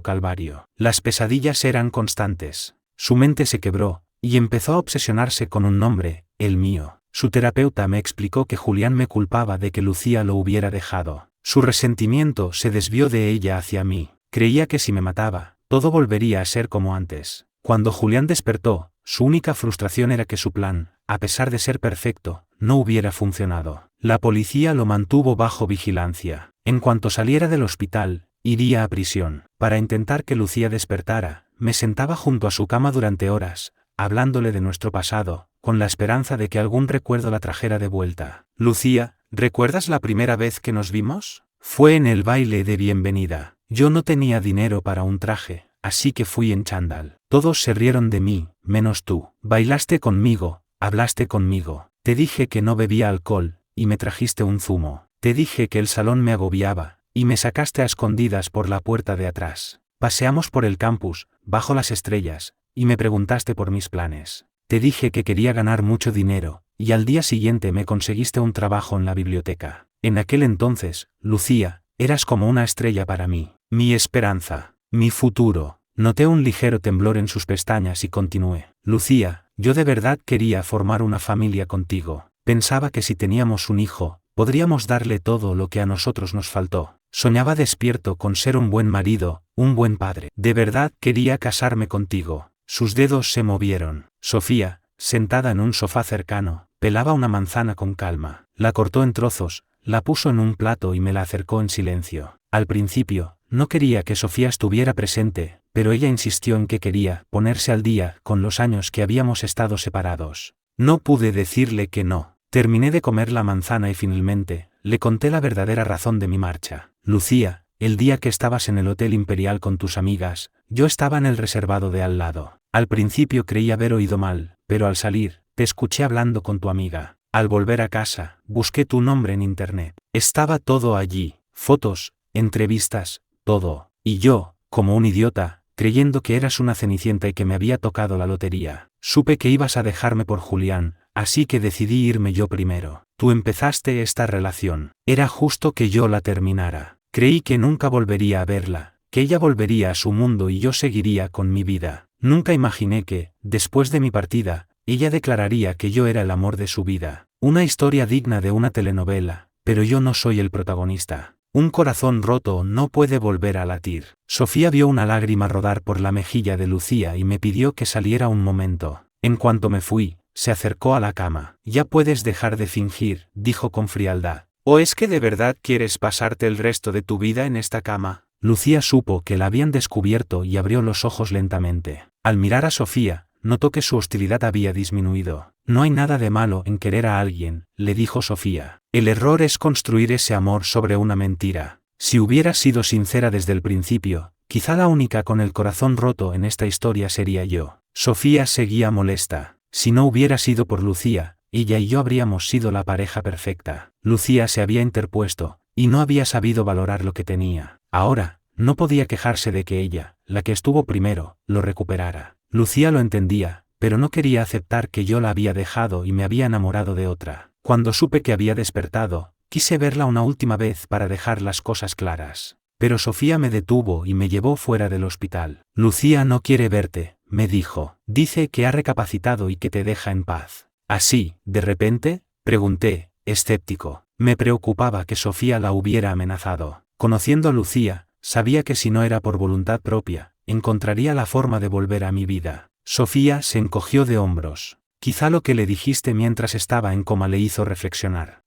calvario. Las pesadillas eran constantes. Su mente se quebró, y empezó a obsesionarse con un nombre, el mío. Su terapeuta me explicó que Julián me culpaba de que Lucía lo hubiera dejado. Su resentimiento se desvió de ella hacia mí. Creía que si me mataba, todo volvería a ser como antes. Cuando Julián despertó, su única frustración era que su plan, a pesar de ser perfecto, no hubiera funcionado. La policía lo mantuvo bajo vigilancia. En cuanto saliera del hospital, iría a prisión. Para intentar que Lucía despertara, me sentaba junto a su cama durante horas, hablándole de nuestro pasado, con la esperanza de que algún recuerdo la trajera de vuelta. Lucía, ¿recuerdas la primera vez que nos vimos? Fue en el baile de bienvenida. Yo no tenía dinero para un traje, así que fui en chándal. Todos se rieron de mí, menos tú. Bailaste conmigo, hablaste conmigo. Te dije que no bebía alcohol, y me trajiste un zumo. Te dije que el salón me agobiaba, y me sacaste a escondidas por la puerta de atrás. Paseamos por el campus, bajo las estrellas, y me preguntaste por mis planes. Te dije que quería ganar mucho dinero, y al día siguiente me conseguiste un trabajo en la biblioteca. En aquel entonces, Lucía, eras como una estrella para mí, mi esperanza, mi futuro. Noté un ligero temblor en sus pestañas y continué. Lucía, yo de verdad quería formar una familia contigo. Pensaba que si teníamos un hijo, podríamos darle todo lo que a nosotros nos faltó. Soñaba despierto con ser un buen marido, un buen padre. De verdad quería casarme contigo. Sus dedos se movieron. Sofía, sentada en un sofá cercano, pelaba una manzana con calma. La cortó en trozos, la puso en un plato y me la acercó en silencio. Al principio, no quería que Sofía estuviera presente, pero ella insistió en que quería ponerse al día con los años que habíamos estado separados. No pude decirle que no. Terminé de comer la manzana y finalmente, le conté la verdadera razón de mi marcha. Lucía, el día que estabas en el Hotel Imperial con tus amigas, yo estaba en el reservado de al lado. Al principio creí haber oído mal, pero al salir, te escuché hablando con tu amiga. Al volver a casa, busqué tu nombre en internet. Estaba todo allí, fotos, entrevistas, todo. Y yo, como un idiota, creyendo que eras una cenicienta y que me había tocado la lotería. Supe que ibas a dejarme por Julián, así que decidí irme yo primero. Tú empezaste esta relación. Era justo que yo la terminara. Creí que nunca volvería a verla, que ella volvería a su mundo y yo seguiría con mi vida. Nunca imaginé que, después de mi partida, ella declararía que yo era el amor de su vida. Una historia digna de una telenovela, pero yo no soy el protagonista. Un corazón roto no puede volver a latir. Sofía vio una lágrima rodar por la mejilla de Lucía y me pidió que saliera un momento. En cuanto me fui, se acercó a la cama. Ya puedes dejar de fingir, dijo con frialdad. ¿O es que de verdad quieres pasarte el resto de tu vida en esta cama? Lucía supo que la habían descubierto y abrió los ojos lentamente. Al mirar a Sofía, notó que su hostilidad había disminuido. No hay nada de malo en querer a alguien, le dijo Sofía. El error es construir ese amor sobre una mentira. Si hubieras sido sincera desde el principio, quizá la única con el corazón roto en esta historia sería yo. Sofía seguía molesta. Si no hubiera sido por Lucía, ella y yo habríamos sido la pareja perfecta. Lucía se había interpuesto, y no había sabido valorar lo que tenía. Ahora, no podía quejarse de que ella, la que estuvo primero, lo recuperara. Lucía lo entendía, pero no quería aceptar que yo la había dejado y me había enamorado de otra. Cuando supe que había despertado, quise verla una última vez para dejar las cosas claras. Pero Sofía me detuvo y me llevó fuera del hospital. Lucía no quiere verte, me dijo. Dice que ha recapacitado y que te deja en paz. ¿Así, de repente? Pregunté, escéptico. Me preocupaba que Sofía la hubiera amenazado. Conociendo a Lucía, sabía que si no era por voluntad propia, encontraría la forma de volver a mi vida. Sofía se encogió de hombros. Quizá lo que le dijiste mientras estaba en coma le hizo reflexionar.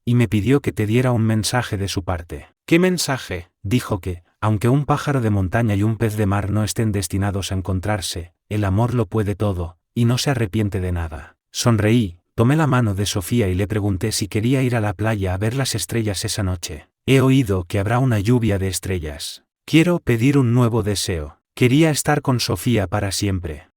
Y me pidió que te diera un mensaje de su parte. ¿Qué mensaje? Dijo que, aunque un pájaro de montaña y un pez de mar no estén destinados a encontrarse, el amor lo puede todo, y no se arrepiente de nada. Sonreí, tomé la mano de Sofía y le pregunté si quería ir a la playa a ver las estrellas esa noche. He oído que habrá una lluvia de estrellas. Quiero pedir un nuevo deseo. Quería estar con Sofía para siempre.